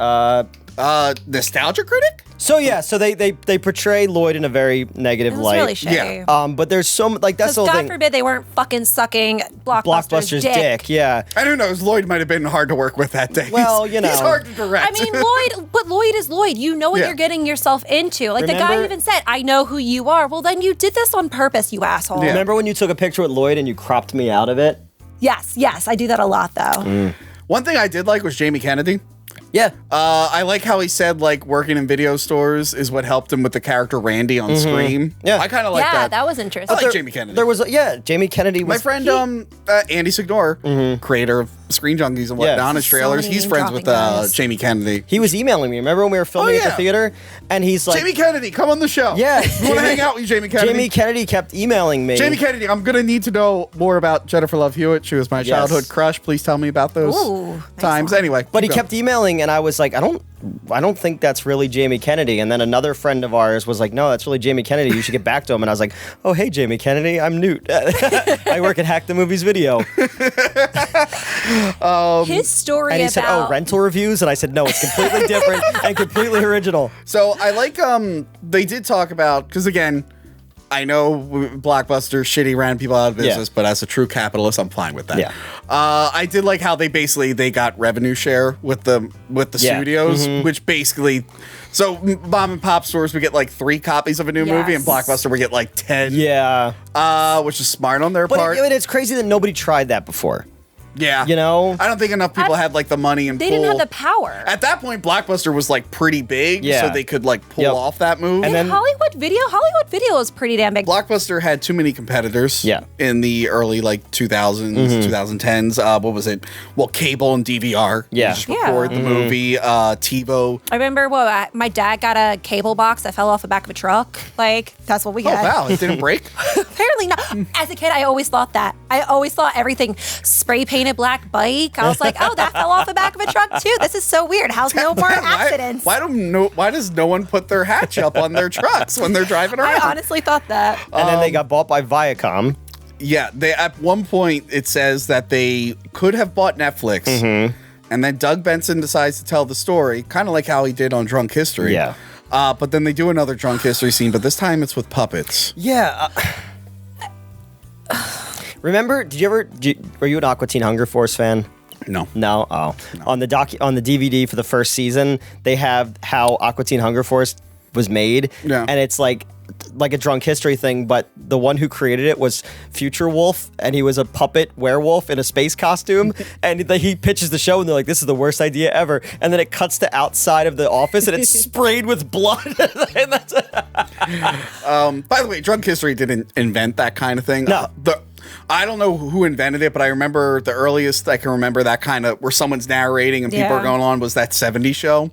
Nostalgia Critic? So they portray Lloyd in a very negative It was light. really shitty. But there's so like that's Because the whole God thing. forbid they weren't fucking sucking Blockbuster's dick. Yeah. And who knows? Lloyd might have been hard to work with that day. Well, He's- you know. he's hard to direct. I mean, Lloyd is Lloyd. You know what Yeah. you're getting yourself into. Like the guy Remember- even said, I know who you are. Well, then you did this on purpose, you asshole. Remember when you took a picture with Lloyd and you cropped me out of it? Yes, I do that a lot though. One thing I did like was Jamie Kennedy. Yeah. I like how he said like working in video stores is what helped him with the character Randy on Scream. Yeah. I kind of like Yeah, that. that was interesting. I like Jamie Kennedy. There was Jamie Kennedy was My friend Andy Signor, creator of Screen Junkies and whatnot, his trailers. many He's friends with name-dropping guys. Jamie Kennedy. He was emailing me. Remember when we were filming at the yeah. theater? And he's like, Jamie Kennedy, come on the show. Yeah, You want to Jamie- hang out with Jamie Kennedy? Jamie Kennedy kept emailing me. Jamie Kennedy, I'm going to need to know more about Jennifer Love Hewitt. She was my childhood crush. Please tell me about those times. Anyway. But he keep going. kept emailing, and I was like, I don't think that's really Jamie Kennedy. And then another friend of ours was like, no, that's really Jamie Kennedy. You should get back to him. And I was like, oh, hey, Jamie Kennedy, I'm Newt. I work at Hack the Movies Video. His story And he about said, oh, rental reviews? And I said, no, it's completely different and completely original. So I like, they did talk about, because again, I know Blockbuster shitty ran people out of business, but as a true capitalist, I'm fine with that. Yeah. I did like how they got revenue share with the studios, which basically, so mom and pop stores would get like 3 copies of a new movie, and Blockbuster would get like 10. Yeah. Which is smart on their part. But it's crazy that nobody tried that before. Yeah. You know? I don't think enough people had like the money and they pull. didn't have the power. At that point, Blockbuster was like pretty big, Yeah. so they could like pull off that move. And Hollywood Video is pretty damn big. Blockbuster had too many competitors in the early like 2000s, 2010s. What was it? Well, cable and DVR. Yeah. You just record the movie. TiVo. I remember my dad got a cable box that fell off the back of a truck. Like, that's what we Oh, had. wow. It didn't break? Apparently not. As a kid, I always thought that. I always thought everything spray painted black bike. I was like, oh, that fell off the back of a truck too. This is so weird. How's no more accidents? Why does no one put their hatch up on their trucks when they're driving around? I honestly thought that. And then they got bought by Viacom. Yeah, they at one point it says that they could have bought Netflix And then Doug Benson decides to tell the story, kind of like how he did on Drunk History. Yeah. But then they do another Drunk History scene, but this time it's with puppets. Yeah. Remember, were you an Aqua Teen Hunger Force fan? No. No? Oh. No. On the DVD for the first season, they have how Aqua Teen Hunger Force was made. Yeah. And it's like a Drunk History thing, but the one who created it was Future Wolf, and he was a puppet werewolf in a space costume, and he pitches the show, and they're like, this is the worst idea ever, and then it cuts to outside of the office, and it's sprayed with blood. And that's by the way, Drunk History didn't invent that kind of thing. No. I don't know who invented it, but I remember the earliest I can remember that kind of where someone's narrating and people are going on was that 70s show.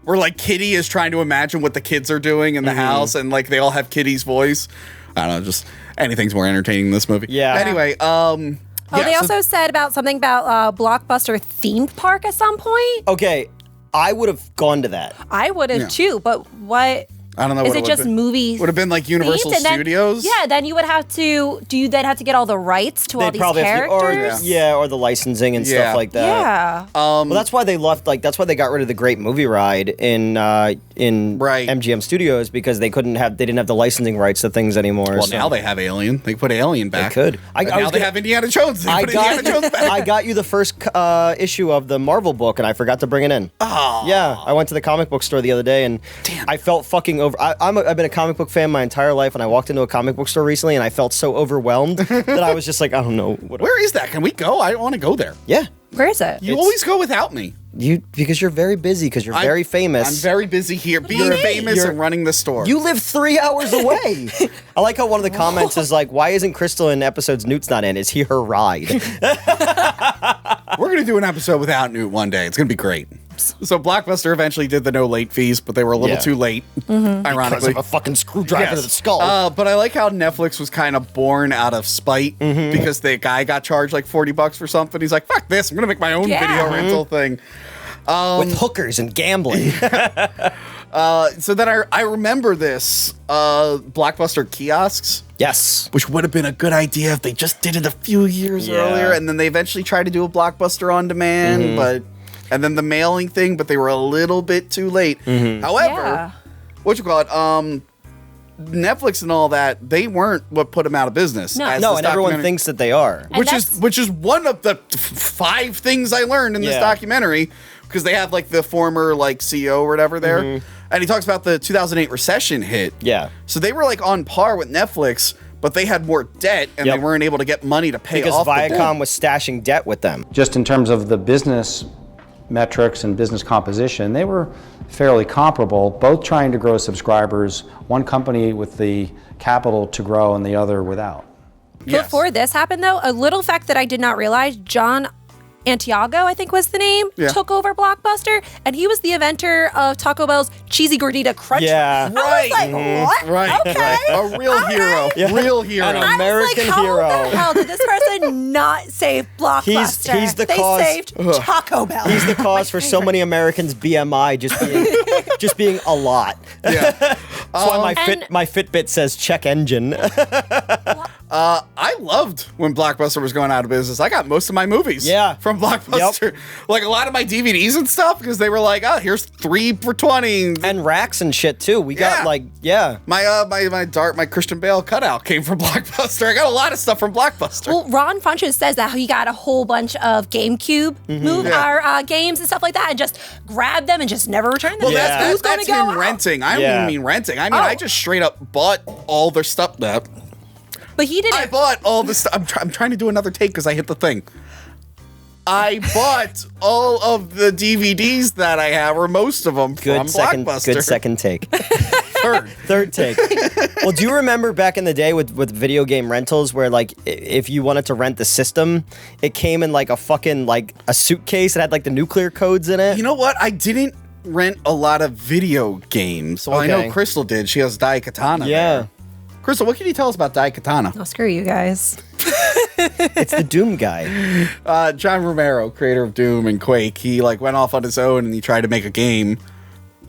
Where like Kitty is trying to imagine what the kids are doing in the house, and like they all have Kitty's voice. I don't know, just anything's more entertaining in this movie. Yeah. Anyway, they also said about something about Blockbuster themed park at some point. Okay, I would have gone to that. I would have too, but what? I don't know. Is what it just movies? Would have been like Universal themed? And then- Studios. Yeah, then you would have to. Do you then have to get all the rights to all these characters? Or the licensing and stuff like that. Yeah. Well, that's why they left. That's why they got rid of the Great Movie Ride in MGM Studios, because they didn't have the licensing rights to things anymore. Well, now they have Alien. They put Alien back. They could. Now they have Indiana Jones. They put Indiana Jones back. I got you the first issue of the Marvel book, and I forgot to bring it in. Oh. Yeah, I went to the comic book store the other day, and I felt fucking over. I've been a comic book fan my entire life, and I walked into a comic book store recently, and I felt so overwhelmed that I was just like, I don't know. Where is that? Can we go? I want to go there. Yeah. Where is it? You always go without me. Because you're very busy, because you're very famous. I'm very busy here, being famous and running the store. You live 3 hours away. I like how one of the comments is like, why isn't Crystal in episodes Newt's not in? Is he her ride? We're going to do an episode without Newt one day. It's going to be great. So Blockbuster eventually did the no late fees, but they were a little too late, ironically. Because of a fucking screwdriver to the skull. But I like how Netflix was kind of born out of spite because the guy got charged like $40 for something. He's like, fuck this, I'm going to make my own video rental thing. With hookers and gambling. So then I remember this, Blockbuster kiosks. Yes. Which would have been a good idea if they just did it a few years earlier, and then they eventually tried to do a Blockbuster on demand, and then the mailing thing, but they were a little bit too late. However, Netflix and all that, they weren't what put them out of business. No, and everyone thinks that they are. Which is one of the 5 things I learned in this documentary, because they have like the former like CEO or whatever there, and he talks about the 2008 recession hit. Yeah. So they were like on par with Netflix, but they had more debt and they weren't able to get money to pay off. Because Viacom was stashing debt with them. Just in terms of the business metrics and business composition, they were fairly comparable, both trying to grow subscribers, one company with the capital to grow and the other without. Before this happened, though, a little fact that I did not realize, John Antiago, I think was the name, took over Blockbuster, and he was the inventor of Taco Bell's Cheesy Gordita Crunch. Yeah. I was like, what? Right. Okay. A real hero. Yeah. Real hero. An American hero. hero. How the hell did this person not save Blockbuster? He's the they cause. saved Taco Bell. He's the cause for so many Americans' BMI just being a lot. Yeah. That's why my Fitbit says check engine. I loved when Blockbuster was going out of business. I got most of my movies from Blockbuster. Like a lot of my DVDs and stuff, because they were like, oh, here's 3 for $20. And racks and shit too. We got my Christian Bale cutout came from Blockbuster. I got a lot of stuff from Blockbuster. Well, Ron Funches says that he got a whole bunch of GameCube games and stuff like that, and just grabbed them and just never returned them. Well, that's him renting. I don't even mean renting. I mean, I just straight up bought all their stuff. But he didn't. I bought all the stuff. I'm trying to do another take because I hit the thing. I bought all of the DVDs that I have, or most of them, from Blockbuster. Good second take. Third take. Well, do you remember back in the day with video game rentals where, like, if you wanted to rent the system, it came in like a fucking, like, a suitcase that had like the nuclear codes in it? You know what? I didn't rent a lot of video games. So I know Crystal did. She has Daikatana. Yeah. Crystal, what can you tell us about Daikatana? Oh, screw you guys. It's the Doom guy. John Romero, creator of Doom and Quake, he like went off on his own and he tried to make a game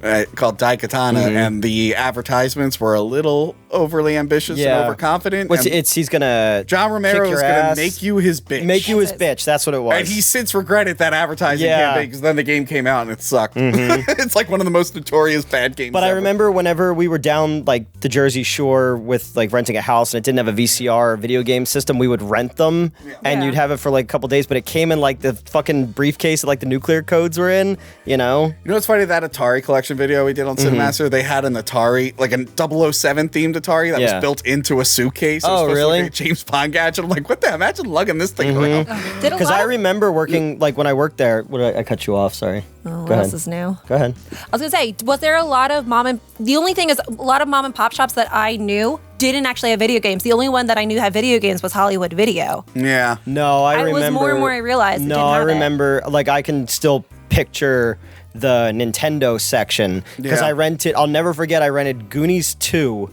called Daikatana, and the advertisements were a little overly ambitious and overconfident. He's gonna John Romero is gonna make you his bitch. Make you his bitch. That's what it was. And he since regretted that advertising campaign because then the game came out and it sucked. It's like one of the most notorious bad games. But I remember whenever we were down like the Jersey Shore with like renting a house and it didn't have a VCR or video game system, we would rent them and you'd have it for like a couple days. But it came in like the fucking briefcase that like the nuclear codes were in. You know what's funny? That Atari collection video we did on Cinemaster, they had an Atari, like a 007 themed Atari that was built into a suitcase. Oh, really? Like a James Bond gadget. I'm like, what the? Imagine lugging this thing around. Because I remember working, like when I worked there, I cut you off, sorry. Oh, what else is new? Go ahead. I was gonna say, was there a lot of the only thing is a lot of mom and pop shops that I knew didn't actually have video games. The only one that I knew had video games was Hollywood Video. Yeah. No, I remember. It was more and more I realized. No, I remember, like I can still picture the Nintendo section because I rented, I'll never forget, I rented Goonies 2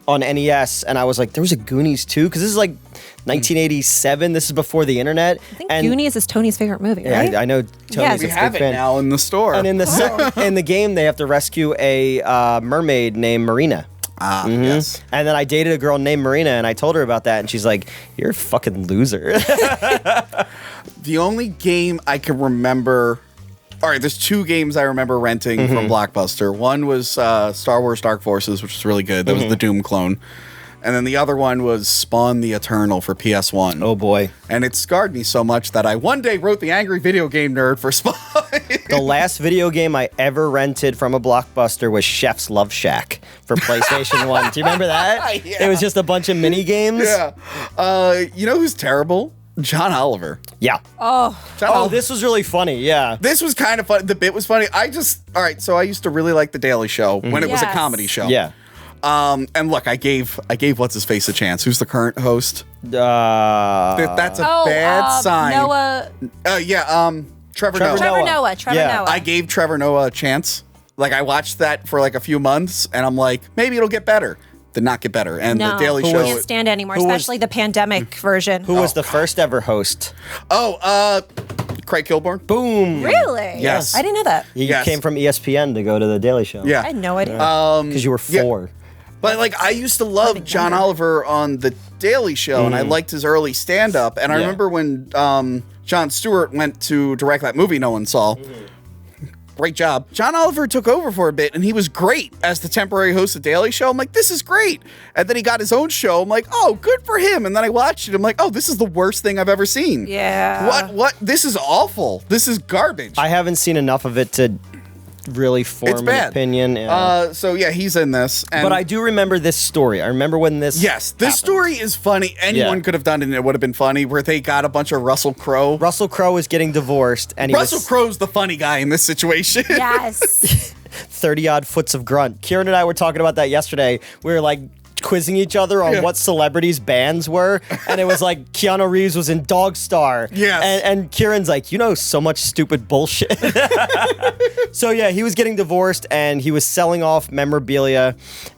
on NES and I was like, there was a Goonies 2? Because this is like 1987. This is before the internet. I think Goonies is Tony's favorite movie, right? I know Tony's we have it now in the store. And in the game, they have to rescue a mermaid named Marina. Yes. And then I dated a girl named Marina, and I told her about that, and she's like, "You're a fucking loser." The only game I can remember. All right, there's two games I remember renting from Blockbuster. One was Star Wars Dark Forces, which was really good. That was the Doom clone. And then the other one was Spawn the Eternal for PS1. Oh, boy. And it scarred me so much that I one day wrote the Angry Video Game Nerd for Spawn. The last video game I ever rented from a Blockbuster was Chef's Love Shack for PlayStation 1. Do you remember that? Yeah. It was just a bunch of mini games. Yeah. You know who's terrible? John Oliver. Yeah. This was really funny. Yeah. This was kind of fun. The bit was funny. All right, so I used to really like The Daily Show when it was a comedy show. Yeah. And look, I gave what's his face a chance. Who's the current host? That's a bad sign. Noah. Trevor Noah. Noah. I gave Trevor Noah a chance. Like I watched that for like a few months, and I'm like, maybe it'll get better. Did not get better. And the Daily Show can't stand it anymore, especially the pandemic version. Who was the first ever host? Craig Kilborn. Boom. Really? Yes. I didn't know that. You came from ESPN to go to the Daily Show. Yeah. I had no idea. Because you were 4. But like I used to love John Oliver on the Daily Show, and I liked his early stand-up. And I remember when Jon Stewart went to direct that movie no one saw. Great job. John Oliver took over for a bit, and he was great as the temporary host of Daily Show. I'm like, this is great. And then he got his own show. I'm like, oh, good for him. And then I watched it. I'm like, oh, this is the worst thing I've ever seen. Yeah. What? This is awful. This is garbage. I haven't seen enough of it to really form an opinion. Yeah. So yeah, he's in this. But I do remember this story. I remember when this happened. Story is funny. Anyone could have done it and it would have been funny, where they got a bunch of Russell Crowe. Russell Crowe is getting divorced, and Russell Crowe's the funny guy in this situation. Yes. 30-odd foots of grunt. Kieran and I were talking about that yesterday. We were like quizzing each other on what celebrities' bands were, and it was like Keanu Reeves was in Dog Star. Yes. And Kieran's like, you know, so much stupid bullshit. So yeah, he was getting divorced, and he was selling off memorabilia,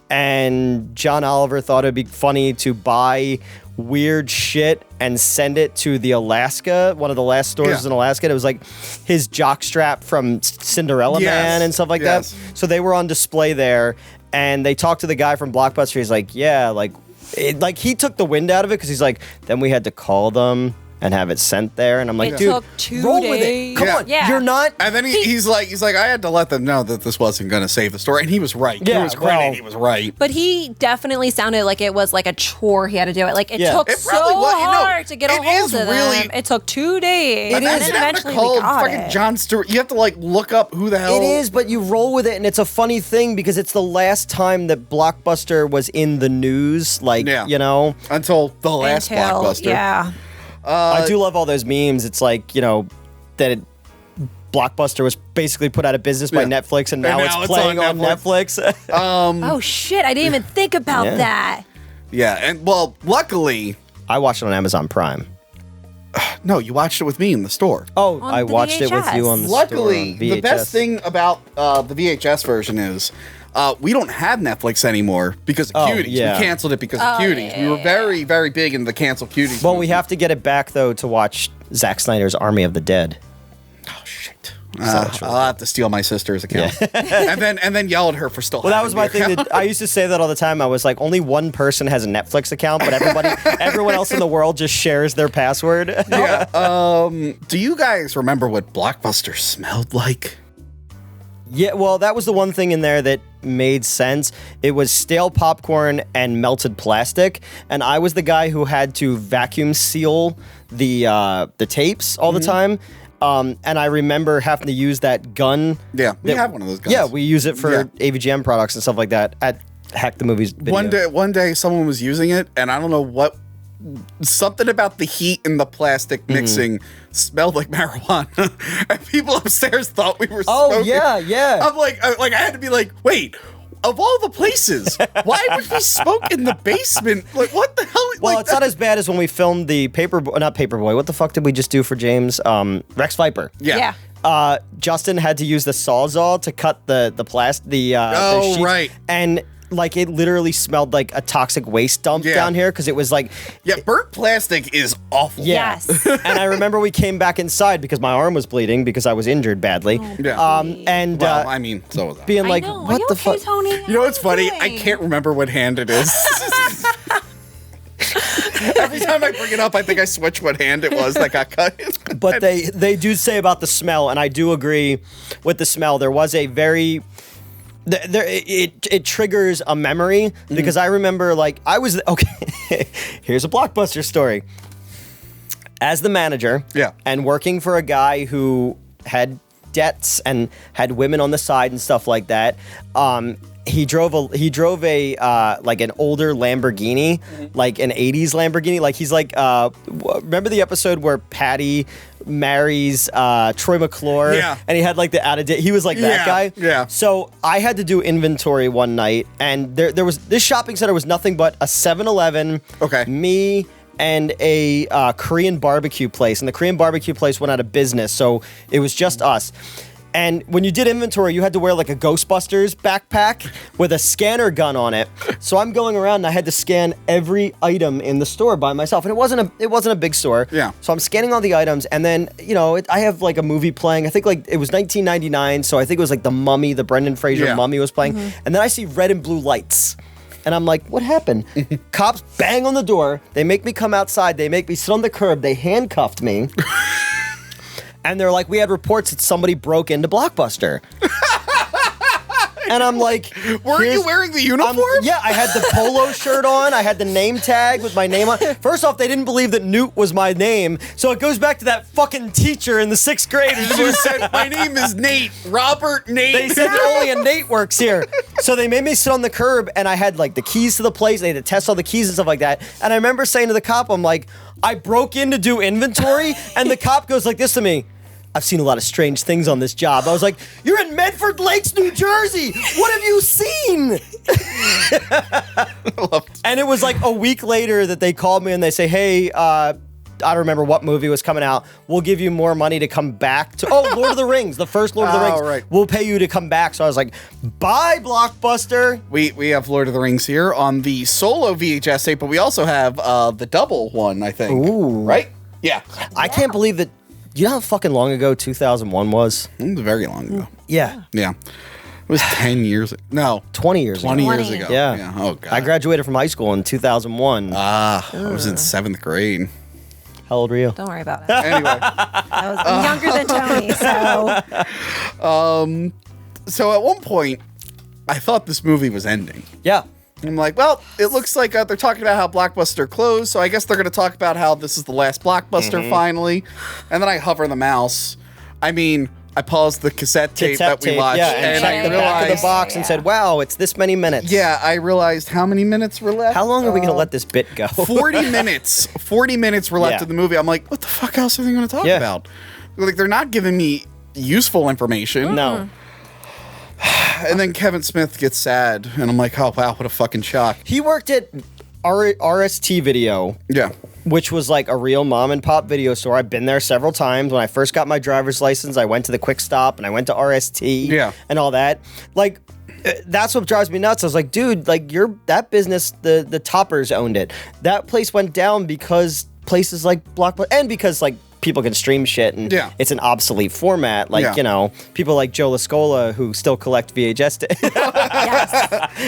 and John Oliver thought it'd be funny to buy weird shit and send it to the Alaska, one of the last stores in Alaska. And it was like his jockstrap from Cinderella Man and stuff like that. So they were on display there, and they talked to the guy from Blockbuster. He's like, yeah, like he took the wind out of it, because he's like, then we had to call them and have it sent there. And I'm like, it dude, took 2 roll days. with it. Come on. Yeah. You're not. And then he's like, I had to let them know that this wasn't going to save the story. And he was right. Yeah, he was great. He was right. But he definitely sounded like it was like a chore he had to do it. Like it took It so probably was. hard to get a hold of them. It took 2 days. And then eventually we got fucking it. John Stewart. You have to like look up who the hell. It is, but you roll with it, and it's a funny thing because it's the last time that Blockbuster was in the news. Like, you know, until the last Blockbuster. Yeah. I do love all those memes. It's like, you know, that Blockbuster was basically put out of business by Netflix, and now it's playing on Netflix. Oh shit! I didn't even think about that. Yeah, and well, luckily, I watched it on Amazon Prime. No, you watched it with me in the store. Oh, I watched it with you on the Luckily, store. the best thing about the VHS version is we don't have Netflix anymore because of cuties. Yeah. We canceled it because of cuties. We were very, very big in the cancel cuties. Well, we have to get it back, though, to watch Zack Snyder's Army of the Dead. Oh, shit. I'll have to steal my sister's account and then yell at her for still. Well, that was my thing. I used to say that all the time. I was like, only one person has a Netflix account, but everyone else in the world just shares their password. Yeah. Do you guys remember what Blockbuster smelled like? Yeah, well, that was the one thing in there that made sense. It was stale popcorn and melted plastic, and I was the guy who had to vacuum seal the tapes all the time. And I remember having to use that gun. Yeah, we have one of those guns. Yeah, we use it for AVGM products and stuff like that at Hack the Movies video. One day someone was using it, and I don't know what. Something about the heat and the plastic mixing smelled like marijuana, and people upstairs thought we were smoking. Oh yeah. I'm like I had to be like, wait. Of all the places, why would we smoke in the basement? Like, what the hell? Well, like, it's not as bad as when we filmed the not Paperboy. What the fuck did we just do for James? Rex Viper. Yeah. Justin had to use the Sawzall to cut the sheets, right. And like it literally smelled like a toxic waste dump down here because it was like burnt plastic is awful. Yeah. Yes. And I remember we came back inside because my arm was bleeding because I was injured badly. And well, I mean, so was I. being like, know. what the fuck? Tony? You know what's funny? I can't remember what hand it is. Every time I bring it up, I think I switch what hand it was that got cut. But they do say about the smell, and I do agree with the smell. There was a very it triggers a memory because I remember like I was okay. Here's a Blockbuster story. As the manager, and working for a guy who had debts and had women on the side and stuff like that. He drove a like an older Lamborghini, like an 80s Lamborghini. Like he's like remember the episode where Patty marries Troy McClure? Yeah. And he had like the out of date. He was like that guy. Yeah. So I had to do inventory one night, and there was this shopping center was nothing but a 7-Eleven. Okay. Me and a Korean barbecue place, and the Korean barbecue place went out of business, so it was just us. And when you did inventory, you had to wear like a Ghostbusters backpack with a scanner gun on it. So I'm going around and I had to scan every item in the store by myself. And it wasn't a big store. Yeah. So I'm scanning all the items, and then, I have like a movie playing. I think like it was 1999, so I think it was like The Mummy, the Brendan Fraser Mummy was playing. And then I see red and blue lights. And I'm like, what happened? Cops bang on the door. They make me come outside. They make me sit on the curb. They handcuffed me. And they're like, we had reports that somebody broke into Blockbuster. And I'm like, were you wearing the uniform? Yeah, I had the polo shirt on. I had the name tag with my name on. First off, they didn't believe that Newt was my name. So it goes back to that fucking teacher in the 6th grade who said, my name is Nate. Robert Nate. They said that only a Nate works here. So they made me sit on the curb, and I had like the keys to the place. They had to test all the keys and stuff like that. And I remember saying to the cop, I'm like, I broke in to do inventory, and the cop goes like this to me. I've seen a lot of strange things on this job. I was like, you're in Medford Lakes, New Jersey. What have you seen? And it was like a week later that they called me and they say, hey, I don't remember what movie was coming out. We'll give you more money to come back to. Oh, Lord of the Rings, the first Lord of the Rings. Right. We'll pay you to come back. So I was like, bye, Blockbuster. We have Lord of the Rings here on the solo VHS tape, but we also have the double one, I think. Ooh. Right? Yeah. I can't believe that. You know how fucking long ago 2001 was? It was very long ago. Yeah. Yeah. It was 10 years ago. No. 20 years ago. 20 years ago. Yeah. Oh, God. I graduated from high school in 2001. I was in 7th grade. How old were you? Don't worry about it. Anyway. I'm younger than Tony, so. So at one point, I thought this movie was ending. Yeah. I'm like, well, it looks like they're talking about how Blockbuster closed, so I guess they're going to talk about how this is the last Blockbuster finally. And then I hover the mouse. I mean, I paused the cassette tape that we watched, and I checked the back of realized... the box and said, wow, it's this many minutes. Yeah, I realized how many minutes were left. How long are we going to let this bit go? 40 minutes. 40 minutes were left of the movie. I'm like, what the fuck else are they going to talk about? Like, they're not giving me useful information. No. And then Kevin Smith gets sad, and I'm like, oh, wow, what a fucking shock. He worked at RST Video. Yeah. Which was like a real mom and pop video store. I've been there several times. When I first got my driver's license, I went to the Quick Stop and I went to RST and all that. Like, that's what drives me nuts. I was like, dude, like that business, the Toppers owned it. That place went down because places like Blockbuster, and because like people can stream shit and it's an obsolete format. Like, you know, people like Joe Lascola who still collect VHS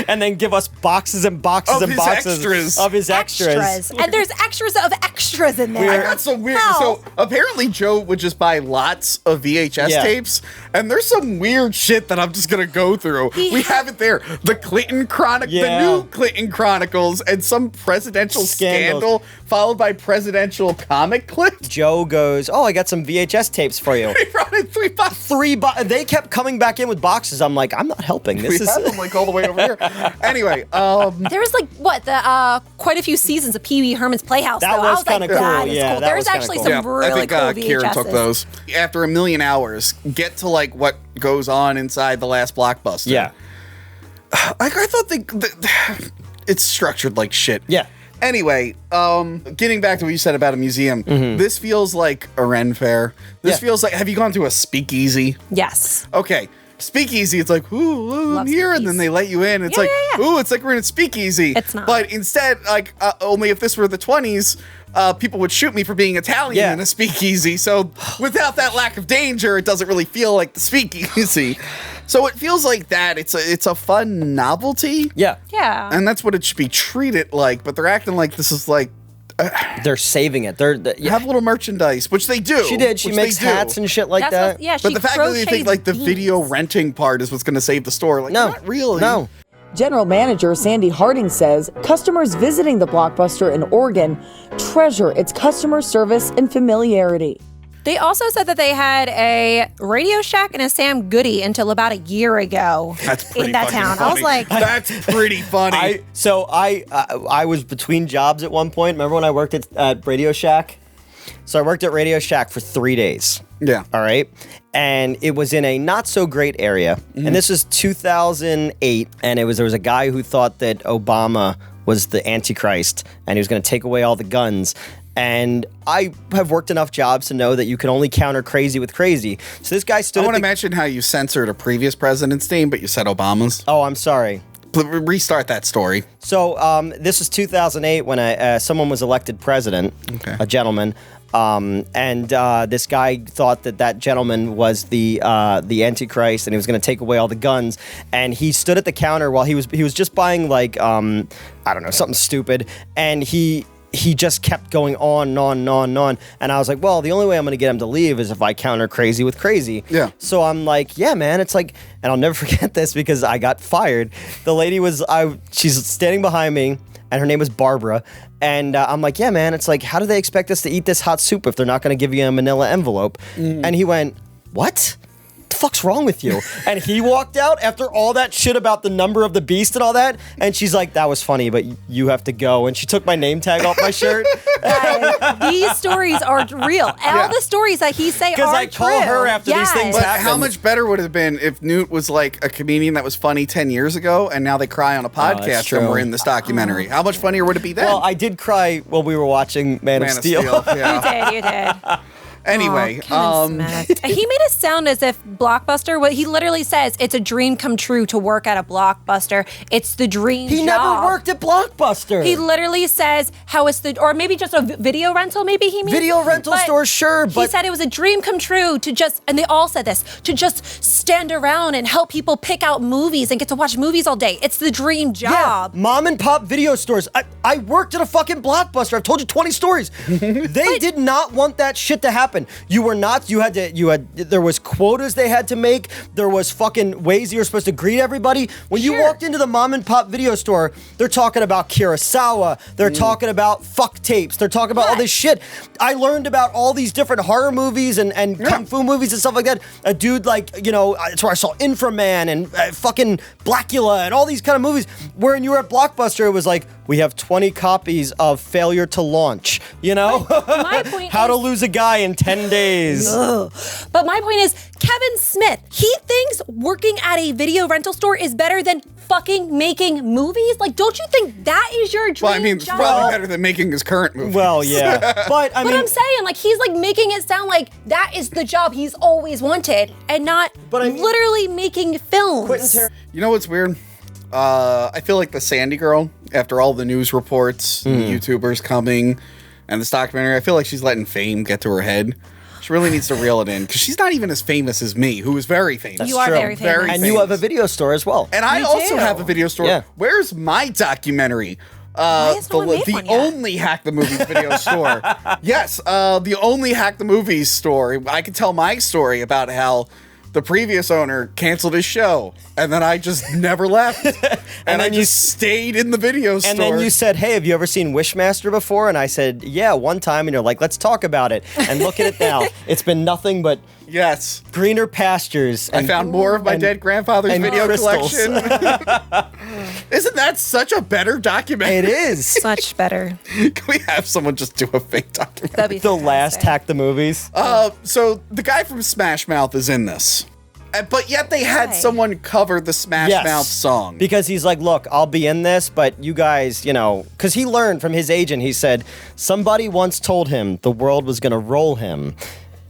and then give us boxes and boxes and boxes of his extras. And there's extras of extras in there. I got some weird. So apparently Joe would just buy lots of VHS tapes, and there's some weird shit that I'm just gonna go through. We have it there: the Clinton the new Clinton Chronicles, and some presidential scandal followed by presidential comic clips. Joe goes, "Oh, I got some VHS tapes for you." He brought in 3 boxes. They kept coming back in with boxes. I'm like, I'm not helping. This is have them like all the way over here. Anyway, there was like quite a few seasons of Pee Wee Herman's Playhouse. That was kind of cool. That is cool. There's actually some really cool VHSs. Kieran took those. After a million hours, get to like what goes on inside the Last Blockbuster. Yeah. Like I thought it's structured like shit. Yeah. Anyway, getting back to what you said about a museum, this feels like a Ren Fair. This feels like, have you gone to a speakeasy? Yes. Okay. Speakeasy, it's like, ooh, I'm here, and then they let you in. It's ooh, it's like we're in a speakeasy. It's not. But instead, like, only if this were the 20s, people would shoot me for being Italian in a speakeasy. So without that lack of danger, it doesn't really feel like the speakeasy. So it feels like that. It's a fun novelty. Yeah. Yeah. And that's what it should be treated like. But they're acting like this is like. They're saving it. Have little merchandise, which they do. She did. She makes hats and shit like that. But the fact that they think like the video renting part is what's going to save the store, like not really. No. General Manager Sandy Harding says customers visiting the Blockbuster in Oregon treasure its customer service and familiarity. They also said that they had a Radio Shack and a Sam Goody until about a year ago. That's pretty in that town. Funny. I was like, that's pretty funny. I was between jobs at one point. Remember when I worked at Radio Shack? So I worked at Radio Shack for 3 days. Yeah. All right. And it was in a not so great area. And this was 2008. And there was a guy who thought that Obama was the Antichrist and he was going to take away all the guns. And I have worked enough jobs to know that you can only counter crazy with crazy. So this guy stood. I want to mention how you censored a previous president's name, but you said Obama's. Oh, I'm sorry. Restart that story. So this was 2008 when someone was elected president, a gentleman. And this guy thought that gentleman was the Antichrist and he was going to take away all the guns. And he stood at the counter while he was just buying like, I don't know, something stupid. And he just kept going on and on and on and on. And I was like, well, the only way I'm going to get him to leave is if I counter crazy with crazy. Yeah. So I'm like, yeah, man, it's like, and I'll never forget this because I got fired. The lady she's standing behind me and her name was Barbara. And I'm like, yeah, man, it's like, how do they expect us to eat this hot soup if they're not going to give you a manila envelope? And he went, what? The fuck's wrong with you? And he walked out after all that shit about the number of the beast and all that. And she's like, that was funny, but you have to go. And she took my name tag off my shirt. These stories are real. All the stories that he say are true. Because I call her after these things happen. How much better would it have been if Newt was like a comedian that was funny 10 years ago and now they cry on a podcast and we're in this documentary? How much funnier would it be then? Well, I did cry while we were watching Man of Steel. Yeah. You did. Anyway, he made it sound as if Blockbuster, he literally says it's a dream come true to work at a Blockbuster. It's the dream He job. never worked at Blockbuster. He literally says how it's or maybe just a video rental, maybe he means. Video rental store, sure, but. He said it was a dream come true to just, and they all said this, to just stand around and help people pick out movies and get to watch movies all day. It's the dream job. Yeah, mom and pop video stores. I worked at a fucking Blockbuster. I've told you 20 stories. They did not want that shit to happen. You were not, there was quotas they had to make. There was fucking ways you were supposed to greet everybody. When you walked into the mom and pop video store, they're talking about Kurosawa. They're talking about fuck tapes. They're talking about all this shit. I learned about all these different horror movies and kung fu movies and stuff like that. A dude like, that's where I saw Inframan and fucking Blackula and all these kind of movies. When you were at Blockbuster, it was like, we have 20 copies of Failure to Launch, My point How to Lose a Guy in 10 days. Ugh. But my point is, Kevin Smith, he thinks working at a video rental store is better than fucking making movies? Like, don't you think that is your dream Well, I mean, it's job? probably better than making his current movie. Well, yeah. But I mean, I'm saying, like, he's like making it sound like that is the job he's always wanted and not literally making films. You know what's weird? I feel like the Sandy girl, after all the news reports, and the YouTubers coming And this documentary, I feel like she's letting fame get to her head. She really needs to reel it in because she's not even as famous as me, who is very famous. You are very famous. And you have a video store as well. And I also have a video store. Yeah. Where's my documentary? has no one made The one yet? only Hack the Movies video store. Yes, the only Hack the Movies store. I can tell my story about how the previous owner canceled his show, and then I just never left. and I just stayed in the video store. And then you said, hey, have you ever seen Wishmaster before? And I said, yeah, one time. And you're like, let's talk about it. And look at it now. It's been nothing but greener pastures. I found more of my dead grandfather's video collection. Isn't that such a better documentary? It is. Much better. Can we have someone just do a fake documentary? That'd be The last Hack the Movies. So the guy from Smash Mouth is in this. But yet they had someone cover the Smash Mouth song. Because he's like, look, I'll be in this, but you guys, you know, because he learned from his agent, he said, somebody once told him the world was going to roll him.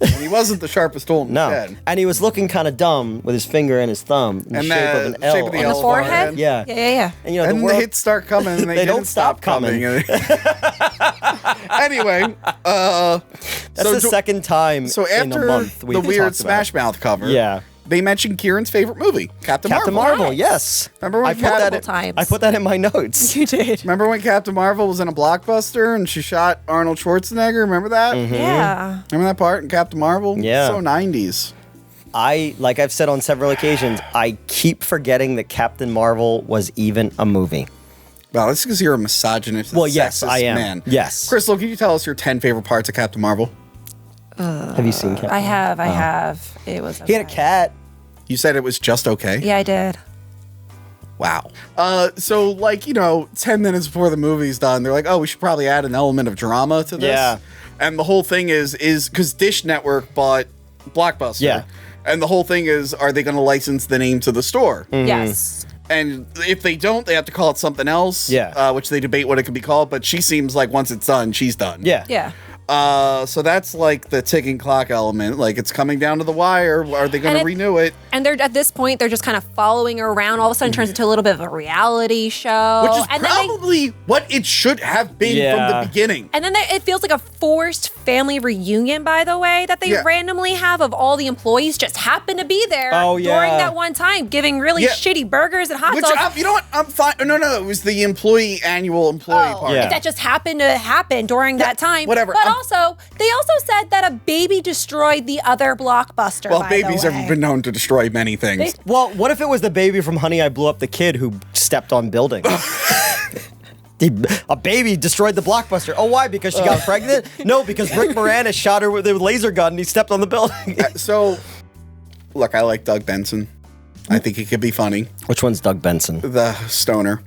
And he wasn't the sharpest tool in the shed. And he was looking kind of dumb with his finger and his thumb in the shape of an L. shape of the On L the forehead? Yeah. Yeah. And, you know, And the world, hits start coming, and they They don't didn't stop coming. Anyway, that's the second time So in a after month we've the weird talked about it. Smash Mouth cover, Yeah. they mentioned Kieran's favorite movie, Captain Marvel, yes. Remember when I put that in my notes. You did. Remember when Captain Marvel was in a blockbuster and she shot Arnold Schwarzenegger? Remember that? Yeah. Remember that part in Captain Marvel? Yeah. So 90s. Like I've said on several occasions, I keep forgetting that Captain Marvel was even a movie. Well, that's because you're a misogynist. Well, yes, sexist I am. Man. Yes. Crystal, can you tell us your 10 favorite parts of Captain Marvel? Have you seen Captain I have. It was. He had a cat. You said it was just okay? Yeah, I did. Wow. So, like, 10 minutes before the movie's done, they're like, oh, we should probably add an element of drama to this. Yeah. And the whole thing is because Dish Network bought Blockbuster. Yeah. And the whole thing is, are they going to license the name to the store? Yes. And if they don't, they have to call it something else. Yeah. Which they debate what it could be called. But she seems like once it's done, she's done. Yeah. Yeah. So that's like the ticking clock element. Like it's coming down to the wire. Are they going to renew it? And they're at this point, they're just kind of following her around. All of a sudden, it turns into a little bit of a reality show, Which is and probably what it should have been from the beginning. And then it feels like a forced family reunion, by the way, that they randomly have of all the employees just happen to be there during that one time, giving really shitty burgers and hot dogs. You know what? I'm fine. No, it was the annual employee party. That just happened to happen during that time. Whatever. But they also said that a baby destroyed the other Blockbuster. Well, by babies the way. have been known to destroy many things. Well, what if it was the baby from Honey, I Blew Up the Kid who stepped on buildings? A baby destroyed the Blockbuster. Oh, why? Because she got pregnant? No, because Rick Moranis shot her with a laser gun and he stepped on the building. So, look, I like Doug Benson. I think he could be funny. Which one's Doug Benson? The stoner.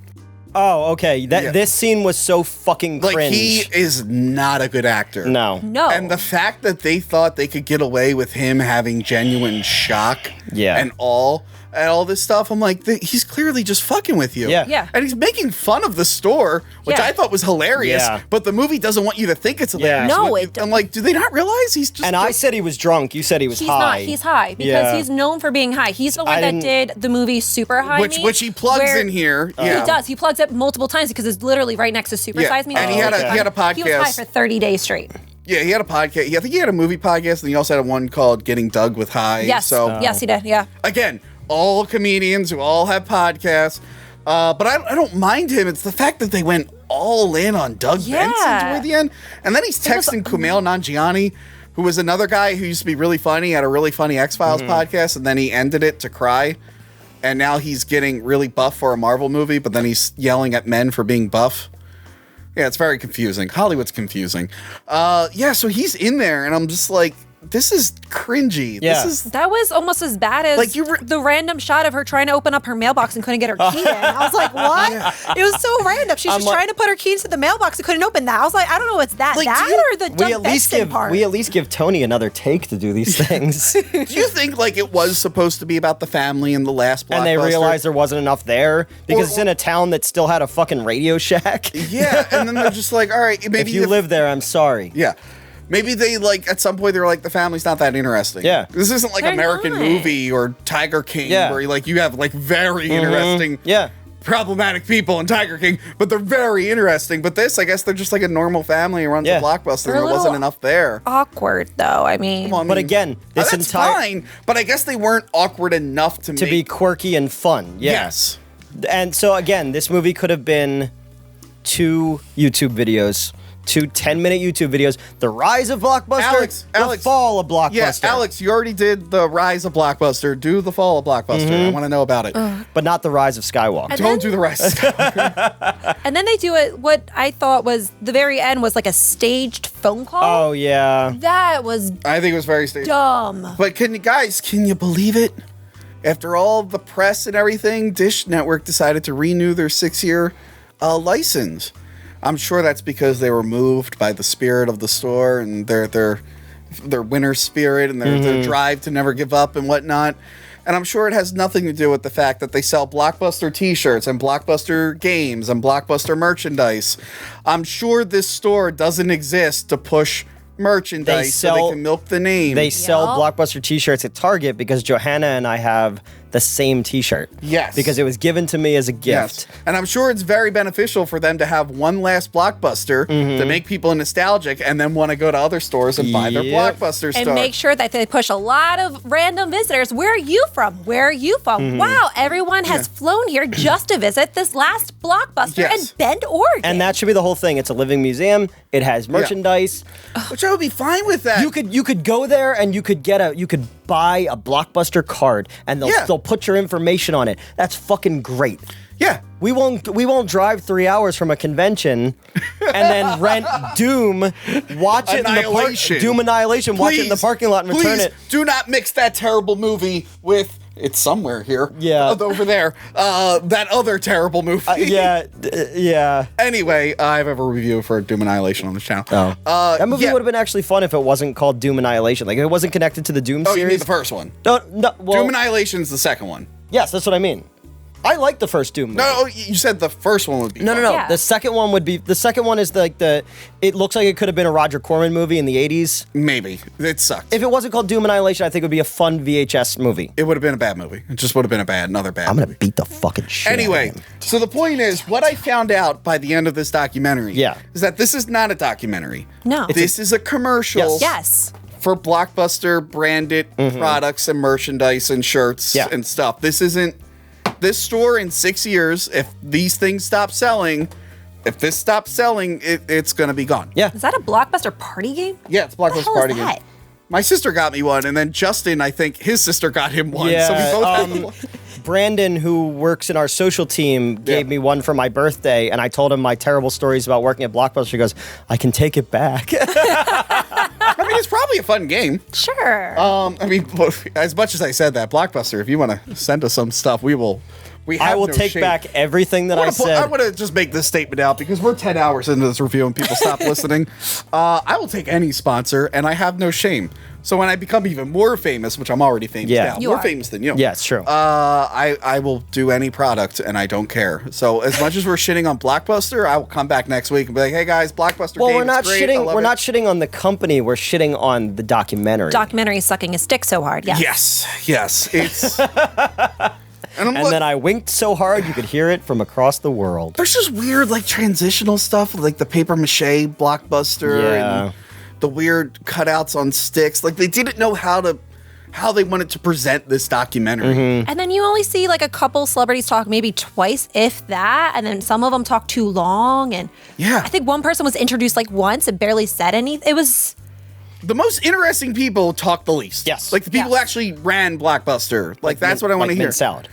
Oh, okay. This scene was so fucking cringe. Like, he is not a good actor. No. And the fact that they thought they could get away with him having genuine shock and all this stuff, I'm like, he's clearly just fucking with you. Yeah. And he's making fun of the store, which I thought was hilarious, but the movie doesn't want you to think it's hilarious. No, I'm like, do they not realize he's just... And I said he was drunk. You said he was He's high. not. He's high because he's known for being high. He's the one that did the movie Super High Me, which he plugs in here. He does. He plugs it multiple times because it's literally right next to Super Size Me. And he had a podcast. He was high for 30 days straight. Yeah, he had a podcast. I think he had a movie podcast, and he also had one called Getting Dug with High. Yes. Yes, he did. Yeah. Again, all comedians who all have podcasts. But I don't mind him. It's the fact that they went all in on Doug Benson toward the end. And then he's texting Kumail Nanjiani, who was another guy who used to be really funny, had a really funny X-Files podcast, and then he ended it to cry. And now he's getting really buff for a Marvel movie, but then he's yelling at men for being buff. Yeah, it's very confusing. Hollywood's confusing. So he's in there, and I'm just like, this is cringy. Yeah. That was almost as bad as the random shot of her trying to open up her mailbox and couldn't get her key in. I was like, what? It was so random. She's just trying to put her key into the mailbox and couldn't open that. I was like, I don't know, it's that or the Doug Benson part. We at least give Tony another take to do these things. Do you think like it was supposed to be about the family in the last Blockbuster? And they realized there wasn't enough there because it's in a town that still had a fucking Radio Shack. Yeah, and then they're just like, all right, maybe if you live there, I'm sorry. Yeah. Maybe they at some point they were like, the family's not that interesting. Yeah. This isn't like They're American not. Movie or Tiger King where you have very interesting problematic people in Tiger King, but they're very interesting. But this, I guess they're just like a normal family who runs a Blockbuster. They're There a wasn't little enough there. Awkward, though. I mean, Well, I But mean, again, this that's entire fine. But I guess they weren't awkward enough to be quirky and fun. Yeah. Yes. And so again, this movie could have been 2 YouTube videos. 2 10-minute YouTube videos. The rise of Blockbuster, the fall of Blockbuster. Yeah, Alex, you already did the rise of Blockbuster. Do the fall of Blockbuster. I want to know about it. But not the rise of Skywalker. Don't do the rise of Skywalker. And then they do it. What I thought was the very end was like a staged phone call. Oh yeah. That was I think it was very staged. dumb. But can you believe it? After all the press and everything, Dish Network decided to renew their 6-year license. I'm sure that's because they were moved by the spirit of the store and their winner spirit and their drive to never give up and whatnot. And I'm sure it has nothing to do with the fact that they sell Blockbuster t-shirts and Blockbuster games and Blockbuster merchandise. I'm sure this store doesn't exist to push merchandise so they can milk the name. They sell Blockbuster t-shirts at Target because Johanna and I have the same t-shirt. Yes. Because it was given to me as a gift. Yes. And I'm sure it's very beneficial for them to have one last Blockbuster to make people nostalgic and then want to go to other stores and buy their Blockbuster stuff. And make sure that they push a lot of random visitors. Where are you from? Where are you from? Wow, everyone has flown here just to visit this last Blockbuster in Bend, Oregon. And that should be the whole thing. It's a living museum. It has merchandise. Which I would be fine with that. You could go there and you could buy a Blockbuster card and they'll put your information on it. That's fucking great. Yeah. We won't drive 3 hours from a convention and then rent Doom, watch it Annihilation. Doom Annihilation, watch it in the parking lot and return it. Do not mix that terrible movie with it's somewhere here. Yeah. Over there. That other terrible movie. Yeah. Anyway, I have a review for Doom Annihilation on the channel. That movie would have been actually fun if it wasn't called Doom Annihilation. Like, if it wasn't connected to the Doom series. You mean the first one? No, well, Doom Annihilation's the second one. Yes, that's what I mean. I like the first Doom movie. No, you said the first one would be fun. No. Yeah. The second one would be. The second one is it looks like it could have been a Roger Corman movie in the 80s. Maybe. It sucked. If it wasn't called Doom Annihilation, I think it would be a fun VHS movie. It would have been a bad movie. It just would have been another bad movie. I'm going to beat the fucking shit Anyway, out of him. so the point is, what I found out by the end of this documentary is that this is not a documentary. No. This is a commercial. Yes. For Blockbuster branded products and merchandise and shirts and stuff. This isn't this store in 6 years. If these things stop selling, it's going to be gone. Yeah. Is that a Blockbuster party game? Yeah, it's a Blockbuster party game. That? My sister got me one, and then Justin, I think his sister got him one. Yeah, so we both had one. Brandon, who works in our social team, gave me one for my birthday, and I told him my terrible stories about working at Blockbuster. He goes, I can take it back. I mean, it's probably a fun game. Sure. I mean, as much as I said that, Blockbuster, if you want to send us some stuff, I will take back everything that I said. I want to just make this statement out because we're 10 hours into this review and people stop listening. I will take any sponsor, and I have no shame. So when I become even more famous, which I'm already famous now, more famous than you. Yeah, it's true. I will do any product, and I don't care. So as much as we're shitting on Blockbuster, I will come back next week and be like, hey guys, Blockbuster well, game we're not is great. shitting. We're not shitting on the company. We're shitting on the documentary. Documentary sucking a stick so hard. Yes. Yes. It's. And then I winked so hard you could hear it from across the world. There's just weird, like, transitional stuff, like the paper mache Blockbuster and the weird cutouts on sticks. Like, they didn't know how they wanted to present this documentary. And then you only see like a couple celebrities talk maybe twice, if that, and then some of them talk too long. And I think one person was introduced like once and barely said anything. It was. The most interesting people talk the least. Yes. Like the people who actually ran Blockbuster. Like that's what I want to hear. Mint salad.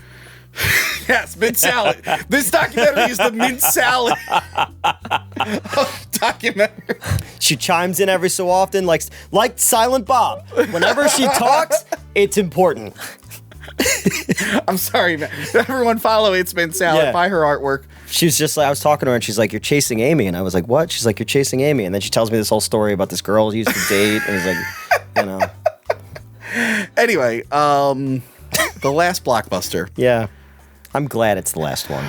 Yes, mint salad. This documentary is the mint salad documentary. She chimes in every so often, like Silent Bob. Whenever she talks, it's important. I'm sorry, man. Everyone follow It's Mint Salad. Buy her artwork. She's just like, I was talking to her and she's like, you're chasing Amy. And I was like, what? She's like, you're chasing Amy. And then she tells me this whole story about this girl she used to date. And it's like, you know. Anyway, the last Blockbuster. Yeah. I'm glad it's the last one.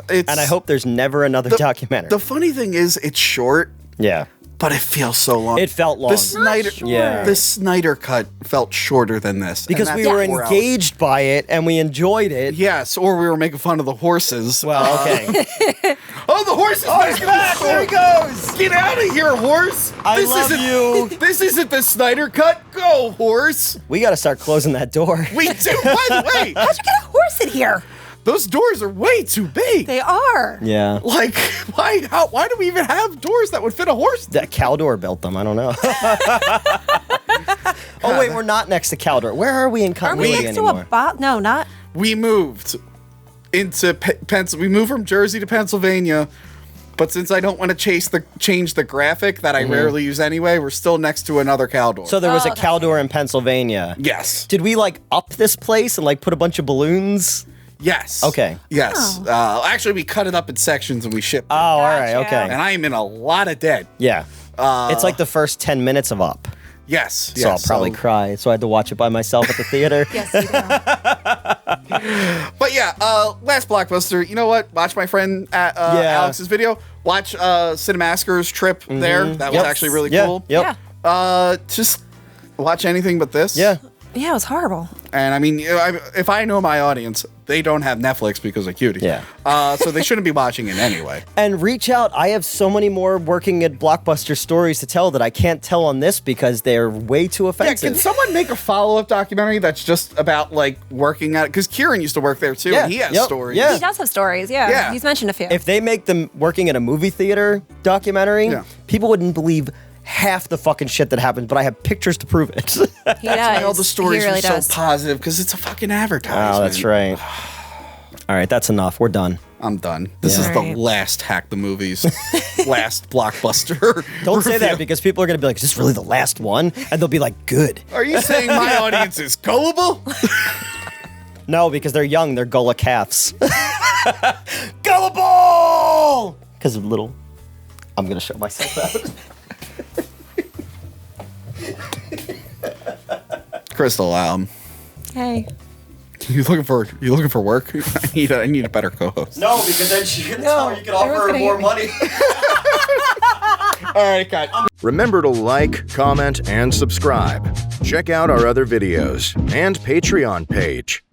And I hope there's never another documentary. The funny thing is, it's short. Yeah. But it feels so long. It felt long. The Snyder, Yeah. the Snyder cut felt shorter than this. Because and we that's were 4 hours. engaged by it and we enjoyed it. Yes, or we were making fun of the horses. Well, okay. Oh, the horse is back! There he goes! Get out of here, horse! I love you. This isn't the Snyder cut. Go, horse! We got to start closing that door. We do. By the way, How'd you get a horse in here? those doors are way too big. They are. Yeah. Like, why do we even have doors that would fit a horse? That Caldor built them. I don't know. Oh, wait, we're not next to Caldor. Where are we in Are we continuity next anymore? to a bot? No, not. We moved into we moved from Jersey to Pennsylvania, but since I don't want to change the graphic that I rarely use anyway, we're still next to another Caldor. So there was a Caldor in Pennsylvania. Yes. Did we like up this place and like put a bunch of balloons? Yes. Okay. Yes. Actually, we cut it up in sections and we shipped it. Oh, all right. Gotcha. Okay. And I am in a lot of debt. Yeah. It's like the first 10 minutes of Up. Yes. So I'll probably cry. So I had to watch it by myself at the theater. Yes, you do. But yeah, Last Blockbuster. You know what? Watch my friend Alex's video. Watch Cinemasker's trip there. That was actually really cool. Yep. Just watch anything but this. Yeah. Yeah, it was horrible. And I mean, if I know my audience, they don't have Netflix because of Cutie. Yeah. So they shouldn't be watching it anyway. And reach out. I have so many more working at Blockbuster stories to tell that I can't tell on this because they're way too Yeah, offensive. can someone make a follow-up documentary that's just about like working at? Because Kieran used to work there too, Yeah. and he has Yep. stories. Yeah. He does have stories, yeah. Yeah. He's mentioned a few. If they make them working at a movie theater documentary, Yeah. people wouldn't believe half the fucking shit that happens, but I have pictures to prove it. he does. All the stories he really are so does. positive because it's a fucking advertisement. Oh, that's right. All right, that's enough. We're done. I'm done. This Yeah. is the Alright. last Hack the Movies, last Blockbuster. Don't say that review. because people are going to be like, is this really the last one? And they'll be like, good. Are you saying my audience is gullible? No, because they're young. They're gullah calves. Gullible! Because of little. I'm going to show myself out. Crystal, Hey. you looking for work? I need a better co-host. No, because then she's going to tell her you can offer her everyone's more gonna money. All right, cut. Remember to like, comment, and subscribe. Check out our other videos and Patreon page.